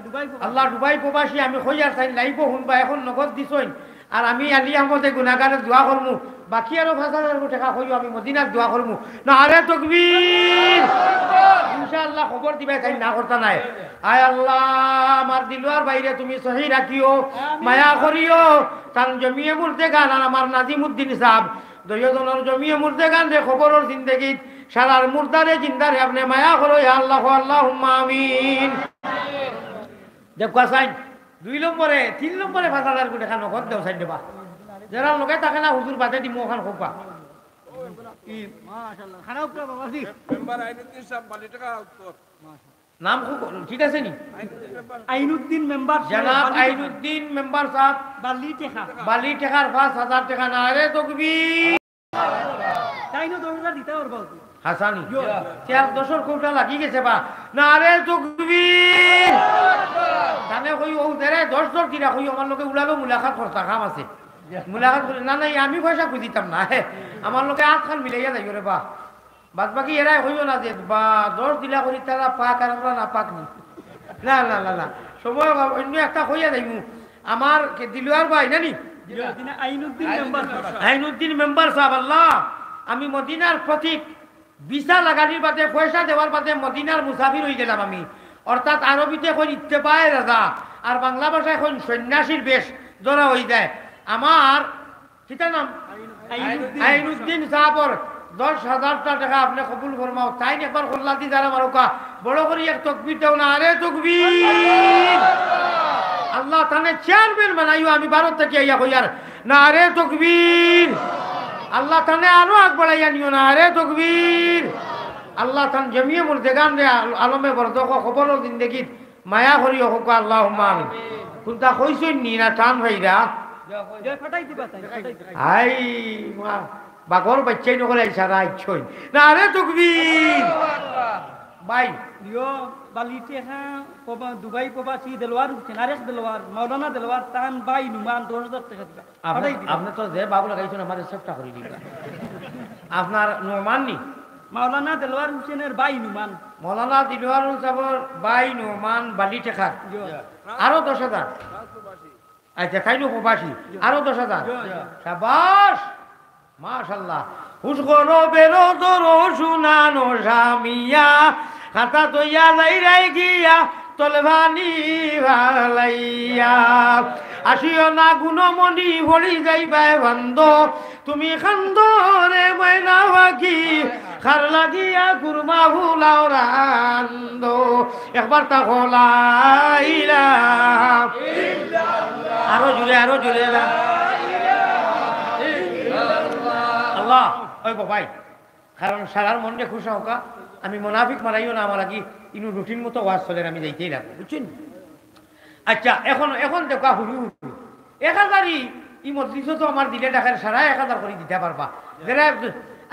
দুবাই আল্লাহ দুবাই প্রবাসী আমি কইয়ার চাই লাইব শুনবা এখন নগদ দিছইন আর আমি আলী আহমদে গুনাহগারে দোয়া করমু বাকি আরো 5,000 টাকা কইও আমি মদিনাত দোয়া করমু না আরে তাকবীর ইনশাআল্লাহ খবর দিবে তাই না করতা নাই আয় আল্লাহ আমার দিলওয়ার বাইরে তুমি সহি রাখিও মায়া করিও তান জমিয়ে মুর্দে গান আর আমার নাজিমউদ্দিন সাহেব দয়জনের জমিয়ে মুর্দে গান রে খবরের জিন্দেগীত সারার মুর্দারে জিন্দারে আপনি মায়া করো ইয়া আল্লাহ আল্লাহুম্মা আমিন দেখো সাইন 2 নম্বরে 3 নম্বরে 5,000 কোটি টাকা নগদ দেও সাইন দেবা যারা লগে থাকে না হুজুর বাদে দি মোখান খোপা কি মাশাআল্লাহ খারাপ করে বাবাজি মেম্বার আইনুদ্দিন সাহেব বালি টাকা উত্তর নাম ঠিক আছে নি আইনুদ্দিন মেম্বার জনাব আইনুদ্দিন মেম্বার সাহেব বালি টাকা 5,000 টাকা না রে তাকবীর তাইনো 10,000 দিতে পারবা হাসানি তেল 10 কোটা লাগি গেছে বা না রে তকবীর তানে কই ও দেরে 10 কিরা কই আমার লোকে উড়ালো মুলাকাত করতা কাম আছে মুলাকাত করে না নাই আমি পয়সা খুঁজিতাম না আমার লোকে হাত খান মিলাইয়া যাইও রে বা বাদ বাকি এরাই হইও না যে বা 10 দিলা করি তারা পাক আর আমরা না পাক নি না না না না সময় অন্য একটা কইয়া যাইমু আমার কে দিলওয়ার ভাই নানি আইনুদ্দিন মেম্বার সাহেব আল্লাহ আমি মদিনার প্রতীক ভিসা লাগানির বাদে পয়সা দেওয়ার বাদে মদিনার মুসাফির হয়ে গেলাম আমি অর্থাৎ আরবিতে এখন ইত্তেবায়ে রাজা আর বাংলা ভাষায় এখন সন্ন্যাসীর বেশ ধরা হয়ে যায় আমার কিতার নাম আইনুদ্দিন সাহাবর 10,000 টাকা আপনি কবুল ফরমাও তাই একবার কল্লাতি যারা মারুকা বড় করে এক তকবীর দাও না আরে তকবীর আল্লাহ তানে চেয়ারম্যান বানাইও আমি ভারত থেকে আইয়া কইয়ার না আরে তকবীর আল্লাহ তানে আরো আগ বাড়াইয়া নিও না আরে তকবীর আল্লাহ তান জমিয়ে মুর্দেগান রে আলমে বরদক খবর জিন্দেগিত মায়া করিও হোক আল্লাহুম্মা আমিন কোনটা কইছই নি না টান ভাইরা ফাটাই দিবা তাই আই মা বাগর বাচ্চাই নকলে ইশারা ইচ্ছই না আরে তকবীর ভাই দিও বালিতে হ্যাঁ দুবাই প্রবাসী দেলোয়ার উঠছেন আরেক দেলোয়ার মাওলানা দেলোয়ার তান বাই নুমান 10,000 টাকা দিবা আপনি তো যে বাবু লাগাইছেন আমার সেফটা করে দিবা আপনার নোমান নি মাওলানা দেলোয়ার হোসেনের বাই নুমান মৌলানা দিলওয়ার সাহেবের বাই নোমান বালি টেকার আরো 10,000 আচ্ছা খাইলো প্রবাসী আরো 10,000 শাবাশ মাশাআল্লাহ হুসগর বেরো দরো শুনানো জামিয়া খাতা তৈয়া লাই রাই গিয়া তলভানি ভালাইয়া আসিও না গুণমণি ভরি যাইবাই বন্ধ তুমি খান্দ রে ময়না বাকি খার লাগিয়া কুরমা ভুলাও রান্দ একবার তা হলাইলা আরো জুড়ে আল্লাহ ওই বাবাই কারণ সারার মনে খুশি হোকা আমি মোনাফিক মারাইও না আমার কি ইনু রুটিন মতো ওয়াজ চলে আমি যাইতেই লাগবো বুঝছেন আচ্ছা এখন দেখা হুরু 1,000 ই মজলিস তো আমার দিলে দেখার সারা 1,000 করে দিতে পারবা যারা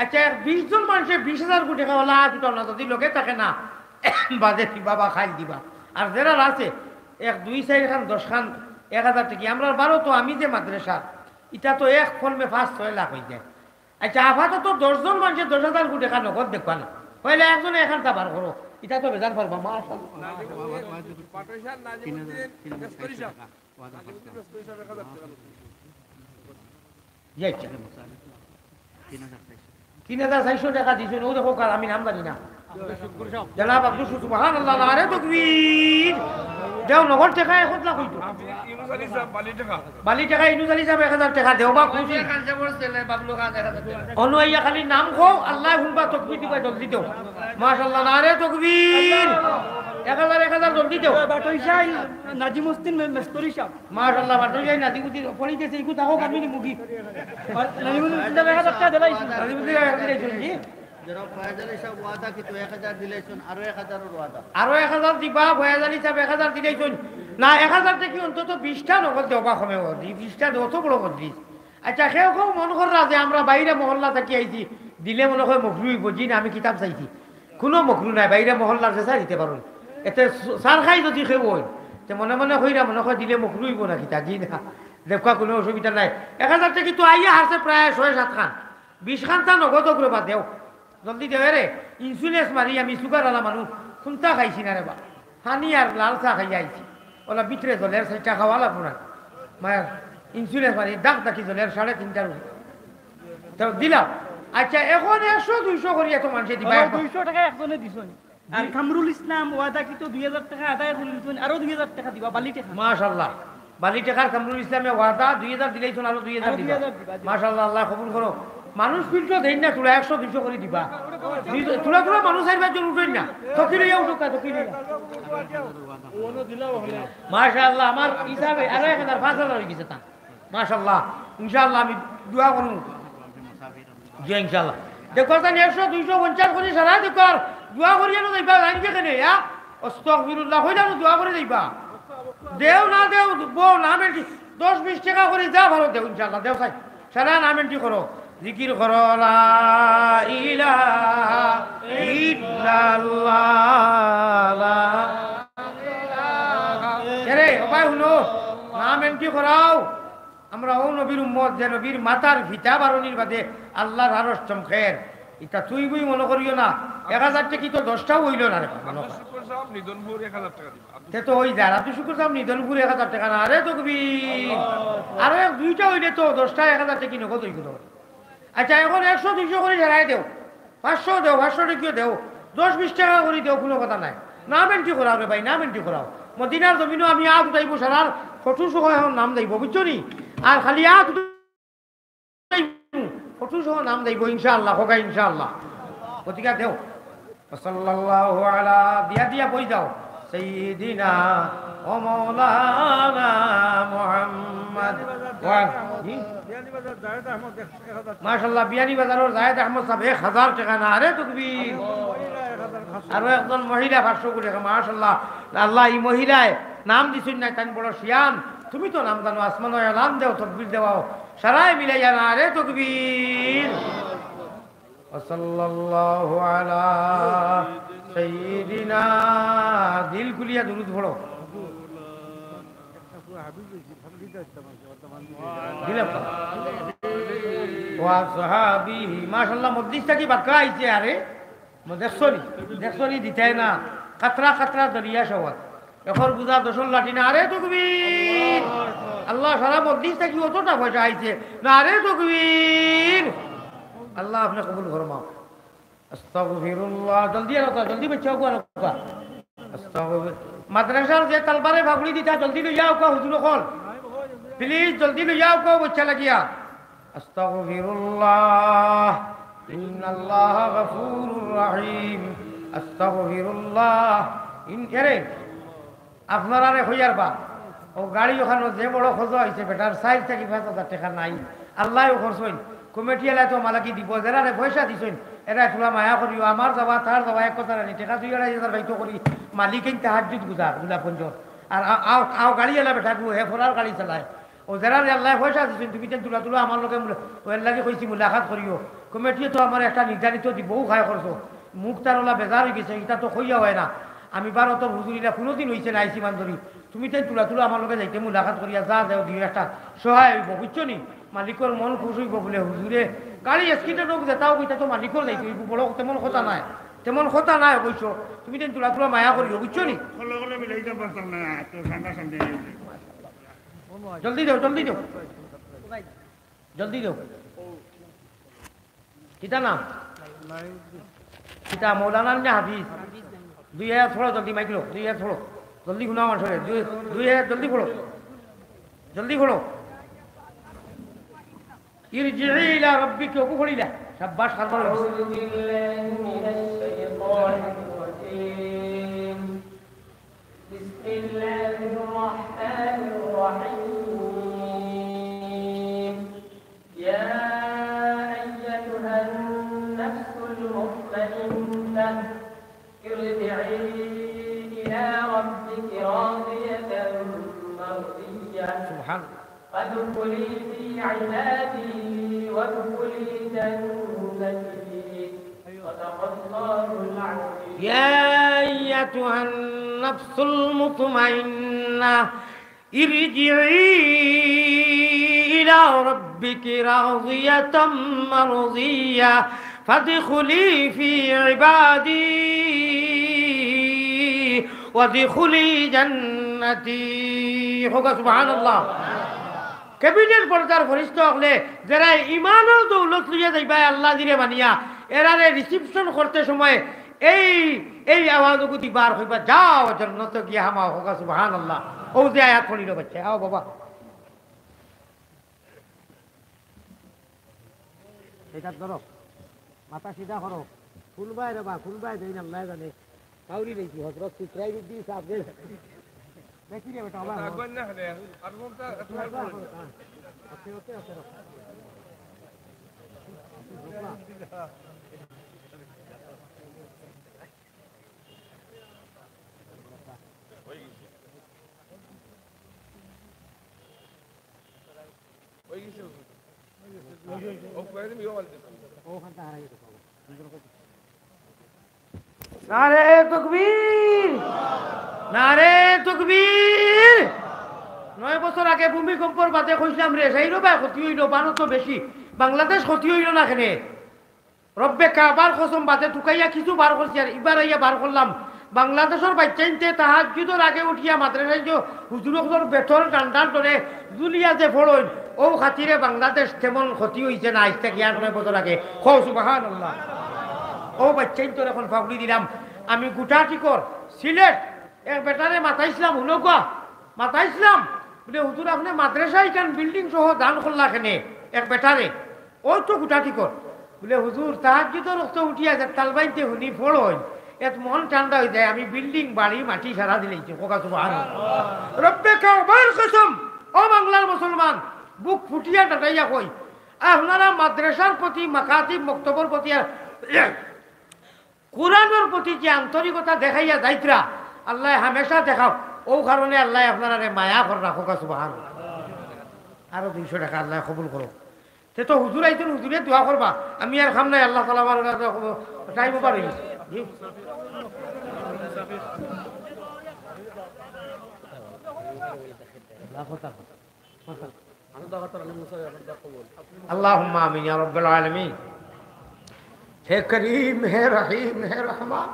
আচ্ছা 20 জন মানুষের 20,000 কোটি টাকা ওলা দুটো না যদি লোকে থাকে না বাজে বাবা খাই দিবা আর যারা আছে 1 2 4 খান 10 খান 1,000 টাকা আমরা 12 তো আমি যে মাদ্রাসা এটা তো এক ফর্মে 5-6 লাখ হয়ে যায় আচ্ছা আপাতত 10 জন মানুষের 10,000 কোটি টাকা নগদ দেখবা না হইলে একজনে এখানটা বার করো এটা তো বেজান পারবা মাশাআল্লাহ তিন হাজার 400 টাকা দিয়েছেন ও দেখো কার আমি নাম জানি না জনাব আব্দুল সুবহানাল্লাহ আরে তাকবীর দেও নগদ টাকা 1 লাখ হইতো বালি টাকা ইনুজ আলী সাহেব 1,000 টাকা দেও বা খুশি অনুয়াইয়া খালি নাম কো আল্লাহ হুনবা তাকবীর দিবা জলদি দেও মাশাআল্লাহ আরে তাকবীর 1,000 জলদি দেও বাটইশাই নাজিমউদ্দিন মেস্তরি সাহেব মাশাআল্লাহ বাটইশাই নাজিমউদ্দিন পড়িতেছে ইকু তাকো কামিনি মুগি নাজিমউদ্দিন 1,000 টাকা দিলাইছি নাজিমউদ্দিন 1,000 দিলাইছেন জি जरा फैज अली साहब वादा की तो 1,000 दिलेशन आरो 1,000 और वादा আরো 1,000 দিবা ফয়াজ আলী সাহেব 1,000 দিলাইছেন না 1,000 টাকা অন্তত 20টা নগদ দেওয়া কমে দি 20টা দেও তো বড় কদ্রি আচ্ছা কেউ কেউ মন কররা যে আমরা বাইরে মহল্লা থেকে আইছি দিলে মনে হয় মকরু বুঝি না আমি কিতাব চাইছি কোনো মকরু নাই বাইরে মহল্লার চেষ্টা দিতে পারুন এতে সার খাই যদি খেয়ে হয় তো মনে মনে হইরা মনে হয় দিলে মকরু হইব না কিতা জি না দেখা কোনো অসুবিধা নাই 1,000 টাকা তো আইয়া হারছে প্রায় 6-7 খান 20 খানটা নগদ করে দেও জলদি দেবে রে ইন্স্যুরেন্স মারি আমি সুগার আলা মানুষ শুনতা খাইছি না রে বা হানি আর লাল চা খাই আইছি ওলা ভিতরে জলের 6টা খাওয়া লাগবো না মায়ের ইন্স্যুরেন্স মারি ডাক ডাকি জলের 3:30টার তো দিলাম আচ্ছা এখন 100-200 করে এত মানুষে দিবা 200 টাকা একজনে দিছেন আর কামরুল ইসলাম ওয়াদা কি তো 2,000 টাকা আদায় করিছেন আরো 2,000 টাকা দিবা বালি টাকা মাশাআল্লাহ বালি টাকার কামরুল ইসলামে ওয়াদা 2,000 দিলাইছেন আরো 2,000 দিবা মাশাআল্লাহ আল্লাহ কবুল করো মানুষ ফিল্ড দেন না তোরা 100-200 করে দিবা তোরা মানুষ আইবার জন্য উঠেন না তকিলে উঠুকা তকিলে মাশাআল্লাহ আমার হিসাবে আরো 1,000-5,000 হয়ে গেছে তা মাশাআল্লাহ ইনশাআল্লাহ আমি দোয়া করব জি ইনশাআল্লাহ দেখো তানি 100-250 করে সারা দেখো দোয়া করিয়া না যাইবা লাইন কেনে ইয়া আস্তাগফিরুল্লাহ হইলা দোয়া করে যাইবা দেও না দেও বো না মেন্টি 10-20 টাকা করে যা ভালো দেও ইনশাআল্লাহ দেও সাই সারা না মেন্টি করো জিকির করো লা ইলাহা ইল্লাল্লাহ। রে ওবাই শুনো নাম এন্ট্রি করাও। আমরা ও নবীর উম্মত যে নবীর মাতার ভিটা বারণির বাদে আল্লাহর আরশ চমখের এটা তুই বুই মনে করিও না 1000 টাকা তো 10টাও হইল না রে মনে কর শুক্র সাহেব নিদনপুর 1000 টাকা দিবা তে তো ওই যারা তুই শুক্র সাহেব নিদনপুর 1000 টাকা না আরে তো কবি আরো এক দুইটা হইলে তো 10টা 1000 টাকা কিনো কত কিনো। আচ্ছা এখন 100 200 করে ঝাড়াই দেও 500 দেও 500 টাকা দেও 10-20 টাকা করে দেও কোনো কথা নাই। না মেন্টি করাও রে ভাই না মেন্টি করাও। মদিনার জমিনও আমি আগ উঠাইব সারার ফটো সহ এখন নাম দেব বুঝছো নি আর খালি আগ ফটো সহ নাম দেব ইনশাআল্লাহ হোক ইনশাআল্লাহ। প্রতিকার দেও সাল্লাল্লাহু আলা দিয়া দিয়া বই দাও সাইয়্যিদিনা ও মাওলানা মুহাম্মদ মাশাআল্লাহ বিয়ানি বাজারের জায়েদ আহমদ সাহেব 1000 টাকা না আরে তাকবীর। আরো একজন মহিলা 500 করে মাশাআল্লাহ। আল্লাহ এই মহিলায় নাম দিছেন না তান বড় শিয়ান তুমি তো নাম জানো আসমানে নাম দাও তাকবীর দাও সারাই মিলাইয়া না আরে তাকবীর। সাল্লাল্লাহু আলা সাইয়্যিদিনা দিল খুলিয়া দুরূদ পড়ো দিলাম ওয়া সাহাবিহি মাশাআল্লাহ মজলিসটা কি বাক্কা আইছে আরে দেখছনি দিতাই না কাতরা কাতরা দরিয়া সওয়াত এখন বুঝা দশল লাঠি না আরে তাকবীর। আল্লাহ সারা মজলিসটা কি অতটা পয়সা আইছে না আরে তাকবীর। আল্লাহ আপনি কবুল ফরমাও। আস্তাগফিরুল্লাহ জলদি আরো জলদি বাচ্চা কো আরো আস্তাগফির মাদ্রাসার যে তালবারে ভাগড়ি দিতা জলদি লই যাও কো হুজুর কল প্লিজ জলদি লই যাও কো বাচ্চা লাগিয়া। আস্তাগফিরুল্লাহ ইন্নাল্লাহা গফুরুর রহিম আস্তাগফিরুল্লাহ ইন এরে আপনারা রে হইয়ার বা ও গাড়ি ওখানে যে বড় খোঁজা হয়েছে বেটার সাইজ থাকি 5000 টাকা নাই আল্লাহ খরচইন কমিটি এলাই তো মালাকি দিব যারা পয়সা দিছেন এরা তোলা মায়া করিও আমার যাবা তার যাবা এক কথা রানি টাকা 2,500 বাইতো করি মালিকেন তাহাজ্জুদ গুজার গোলাপঞ্জর আর আও গাড়ি এলা বেটা হে ফরার গাড়ি চালায় ও যারা আল্লাহ পয়সা দিছেন তুমি তেন তোলা তোলা আমার লগে ওর লাগে কইছি মুলাকাত করিও কমিটিও তো আমার একটা নির্ধারিত দিবও খায় খরচ মুখ তার ওলা বেজার হয়ে গেছে এটা তো কইয়া হয় না আমি বারো তো হুজুরিরা কোনোদিন হয়েছে না আইসি মানধরি তুমি তেন তোলা তোলা আমার লগে যাইতে মুলাকাত করিয়া যা যাও দিয়ে একটা সহায় হইব বুঝছো নি মালিকর মন খুশ হইব বলে হুজুরে গাড়ি এসকিটা লোক যেটাও কইতা তো মালিকর যাইতে হইব বড় তেমন কথা নাই কইছো তুমি তেন তোলা তোলা মায়া করিও বুঝছো নি জলদি দেও কিতা নাম কিতা মৌলানা না হাফিজ 2000 छोड़ो जल्दी माइक लो 2000 छोड़ो जल्दी गुना मान छोड़े 2000 जल्दी फोड़ो इरजिई इला रब्बिक को फोड़ी ले शाबाश खरबल أعوذ بالله من الشيطان الرجيم بسم الله الرحمن الرحيم يا أيتها النفس المطمئنة ارجعي إلى ربك راضية مرضية سبحان فادخلي في عبادي وادخلي جنتي صدق الله العظيم. يا أيتها النفس المطمئنة ارجعي إلى ربك راضية مرضية فادخلي في عبادي وادخلي جنتي سبحان الله ক্যাবিনেট পর্দার ফরিস্ত হলে যারা ইমানের দৌলত লইয়া যাইবা আল্লাহ দিরে বানিয়া এরারে রিসিপশন করতে সময় এই আওয়াজগুলো দিবার হইবা যাও জান্নাত গিয়া হামা হোক সুবহানাল্লাহ। ও যে আয়াত পড়িল বাচ্চা আও বাবা এটা ধরো মাথা সিধা করো খুলবাই রে বা খুলবাই দেই না আল্লাহ জানে কাউরি দেখি হযরত সিকরাই দি সাহেব দেখি রে বেটা আমার আগুন না হলে আর কোনটা ওকে ওই গেছে ও কয়ে দিবি ও বল নারে তকবীর, নারে তকবীর। 9 বছর আগে ভূমিকম্পর বাদে কইছিলাম রে সেই রবা ক্ষতি হইল, বানো তো বেশি, বাংলাদেশ ক্ষতি হইল না কেনে? রব্বে কাবার কসম বাদে টুকাইয়া কিছু বার করছি, আর এবার আইয়া বার করলাম বাংলাদেশের বাচ্চাইতে তাহাজ্জুদের আগে উঠিয়া মাদ্রাসায় যে হুজুরগুলোর বেতর টান টান করে জুলিয়া যে ফড়ইন, ও খাতিরে বাংলাদেশ তেমন ক্ষতি হইছে না আজ থেকে 9 বছর আগে। খো সুবহানাল্লাহ। ও বাচ্চাই তোর এখন ফাগলি দিলাম আমি গোটা টিকর সিলেট এক বেটারে মাথাইছিলাম, হুনকা মাথাইছিলাম বলে হুজুর আপনি মাদ্রাসা এখান বিল্ডিং সহ দান করলা কেনে? এক বেটারে ওই তো গোটা টিকর বলে হুজুর তাহাজ্জুদের রক্ত উঠিয়া যায় তালবাইতে হুনি ফড় হয়, এত মন ঠান্ডা হয়ে যায়, আমি বিল্ডিং বাড়ি মাটি সারা দিলেছি। কোকা সুবহানাল্লাহ। রব্বে কাবার কসম, ও বাংলার মুসলমান বুক ফুটিয়া ডাটাইয়া কই আপনারা মাদ্রাসার প্রতি, মাকাতিব মক্তবর প্রতি আর কোরআনের প্রতি যে আন্তরিকতা দেখাইয়া যাইত্রা আল্লাহ হামেশা দেখাও। ও কারণে আল্লাহ আপনারা মায়া করে রাখো। সুবহানাল্লাহ। আরো 200 টাকা আল্লাহ কবুল করো। সে তো হুজুর আইতেন, হুজুরে দোয়া করবা, আমি আর খাম নাই। আল্লাহ তাআলা আমার টাইম ওভার হয়ে গেছে। আল্লাহুম্মা আমিন ইয়া রাব্বাল আলামিন। हे करीम है रहीम है रहमान,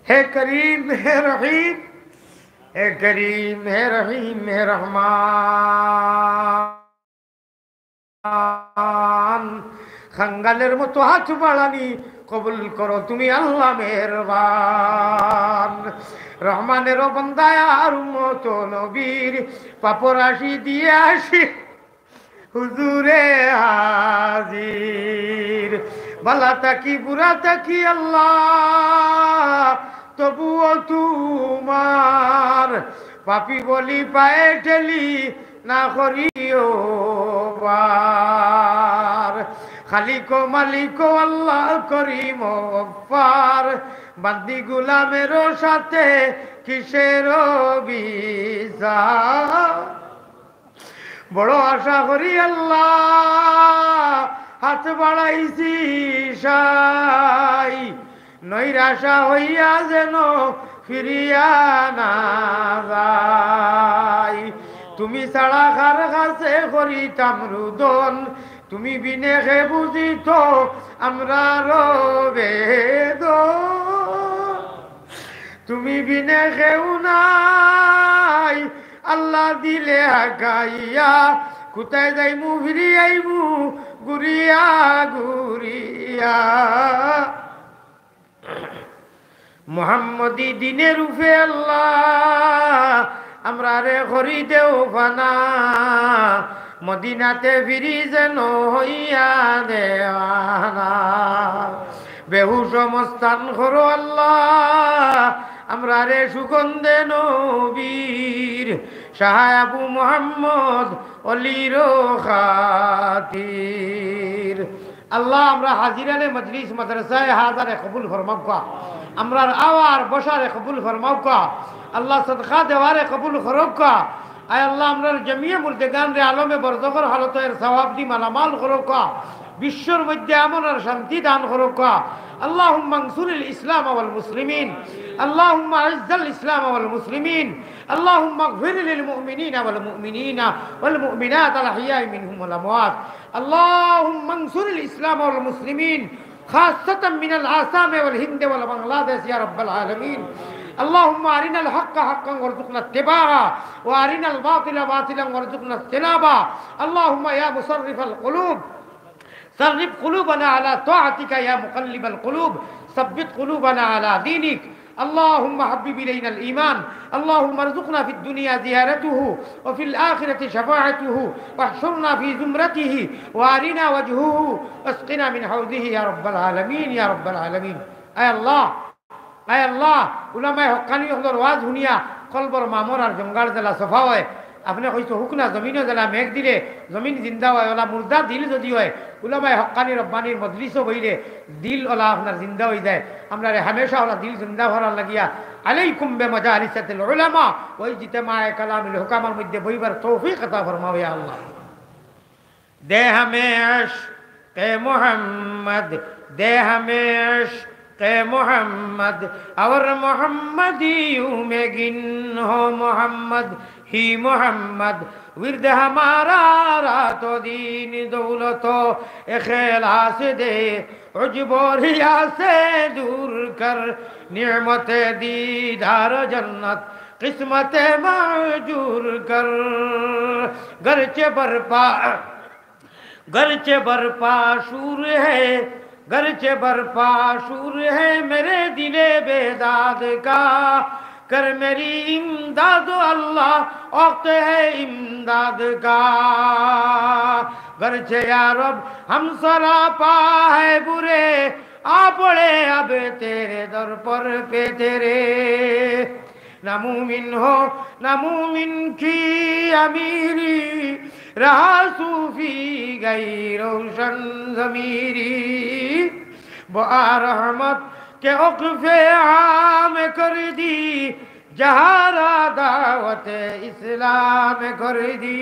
है करीम है रहीम, है करीम है रहीम है रहमान। खंगालेर मतो हाथ बाड़ानी कबुल करो তুমি আল্লাহ মেহেরবান। রহমানের বান্দায় আর উম্মত নবীর পাপরাশি দিয়ে আসি হুজুরে হাজির। বালা তাকি বুড়া তাকি আল্লাহ তবুও তোমার পাপি বলি পায়ে ঠেলি না করিও বার। খালিকো মালিকো আল্লাহ করিম গফফার, বান্দি গুলামের সাথে কিসের বিচার। বড় আশা করি আল্লাহ হাত বাড়াইছি সাই, নৈরাশা হইয়া যেন ফিরিয়া না যাই। তুমি ছাড়া কার কাছে করিতাম রুদন, তুমি বিনে খে বুঝিত আমরা বেদন। তুমি বিনে খেউ নাই আল্লাহ দিলে আগাইয়া, কোথায় যাইমু ফিরি আইমু গুরিয়া গুরিয়া। মুহাম্মদি দিনের রূপে আল্লাহ আমরা রে করি দেও ফানা, মদিনাতে ফিরি যেন হইয়া দেওয়ানা। বেহুশ মস্তান করো আল্লাহ আমরা রে সুগন্ধে নবীর, শাহ আবু মোহাম্মদ অলির খাতির। আল্লাহ আমরা হাজিরানে মজলিস মাদ্রাসায় হাজারে কবুল ফরমাওকা, আমরার আওয়ার বসারে কবুল ফরমাওকা, আল্লাহ সদকা দেওয়ারে কবুল করোকা। আয় আল্লাহ আমরার জমিয়ে মুর্দেগান রে আলমে বরজখর হালতের সওয়াব দি মালামাল করোকা, বিশ্বর মধ্যে আমন আর শান্তি দান করোকা। اللهم انصر الإسلام والمسلمين، اللهم اعز الإسلام والمسلمين، اللهم اغفر للمؤمنين والمؤمنين والمؤمنات الأحياء منهم والأموات، اللهم انصر الإسلام والمسلمين خاصة من الآسام والهند والبنغلاديش يا رب العالمين. اللهم أرنا الحق حقا وارزقنا اتباعه، وأرنا الباطل باطلا وارزقنا اجتنابه. اللهم يا مصرف القلوب صرف قلوبنا على طاعتك يا مقلب القلوب، ثبت قلوبنا على دينك. اللهم حبب إلينا الإيمان، اللهم ارزقنا في الدنيا زيارته وفي الآخرة شفاعته، واحشرنا في زمرته وأرنا وجهه واسقنا من حوضه يا رب العالمين يا رب العالمين. أي الله أي الله علماء حقاني يحضر واز هنيا قلبر মামর আর জঙ্গাল জেলা সফা হয়। আপনি কইছো হুক না জমিনও জেলা মেঘ দিলে জমিন জিন্দা হয়, ওলা মুর্দা দিল যদি হয় উলামায়ে হক্কানি রব্বানির মজলিসও বইলে দিল ওলা আপনার জিন্দা হয়ে যায়। আমরা হামেশা ওলা দিল জিন্দা হওয়ার লাগিয়া আলাইকুম বিমাজালিসাতিল উলামা ওই ইজতিমায়ে কালামিল হুকামার মধ্যে বইবার তৌফিক আতা ফরমাও ইয়া আল্লাহ। दे हमें इश्क़ मोहम्मद, दे हमें इश्क़ मोहम्मद, और मोहम्मदियों में गिन हो मोहम्मद ही मोहम्मद। विरद हमारा रातो दीन दौलतो इखलास दे, उज्ब और रिया से दूर कर, निअमत दीदार जन्नत किस्मत माजूर कर। गरचे बरपा शूर है, गरचे बरपा शूर है मेरे दिले बेदाद का, कर मेरी इमदाद अल्लाह वक्त है इमदाद का। गरचे या रब हम सरापा है बुरे, आ पड़े अब तेरे दर पर पे तेरे। नामुमिन हो नामुमिन की अमीरी, रहा सूफी गई रोशन ज़मीरी। रहमत के उक़्फ़े आम कर दी, जहारा दावत इस्लाम कर दी।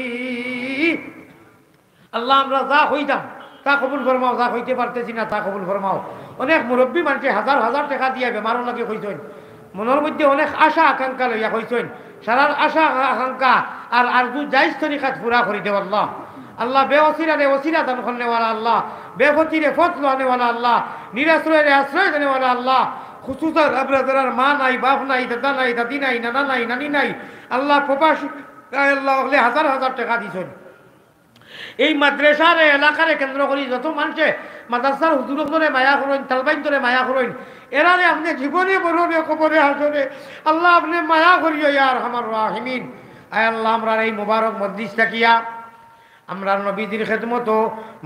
আল্লাহ আমরা যা হইতাম তা কবুল ফরমাও, যা হইতে পারতেছি না তা কবুল ফরমাও। অনেক মুরব্বী মানুষে হাজার হাজার টাকা দিয়ে বেমারও লাগে হইতেন, মনের মধ্যে অনেক আশা আকাঙ্ক্ষা লইয়া হইতেন। সারার আশা আকাঙ্ক্ষা আর আরজু জায়েজ তরিকাত পুরা করে দেব আল্লাহ। আল্লাহ বেওসিলারে ওসিলা দান করনেওয়ালা আল্লাহ, বেফতিরে ফত লানেওয়ালা আল্লাহ, নিরাশ্রয়ের আশ্রয় দেনেওয়ালা আল্লাহ। খুসুসাত আপনার যারা মা নাই, বাপ নাই, দাদা নাই, দাদি নাই, নানা নাই, নানি নাই, আল্লাহ প্রবাসী আল্লাহ হলে হাজার হাজার টাকা দিছেন। এই মাদ্রাসার এলাকারে কেন্দ্র করি যত মানুষে মাদ্রাসার হুজুররে মায়া করেন, তালবাইনরে মায়া করেন, এরারে আপনি জীবনে বলবে কবরে হাসরে আল্লাহ আপনি মায়া করিও ইয়া আরহামার রাহিমিন। আয় আল্লাহ আমরা এই মুবারক মজলিস থাকিয়া আমরা নবীজির খেদমত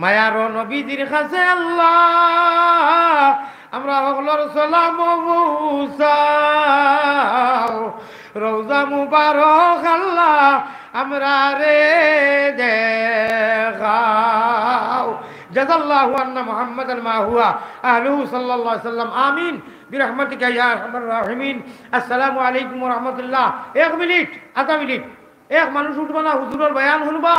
মায়ার নবীজির কাছে আল্লাহ আমরা হকলর সালাম মুসাও, রওজা মুবারক আল্লাহ আমরা রে দেখাও। জাযাল্লাহু আন্না মুহাম্মাদান মা হুয়া আহলুহু সাল্লাল্লাহু আলাইহি ওয়াসাল্লাম। আমিন বিরহমাতিকা ইয়া আরহামার রাহিমিন। আসসালামু আলাইকুম ওয়া রাহমাতুল্লাহ। 1 মিনিট, আধা মিনিট, এক মানুষ উঠবা না, হুজুরের বয়ান শুনবা।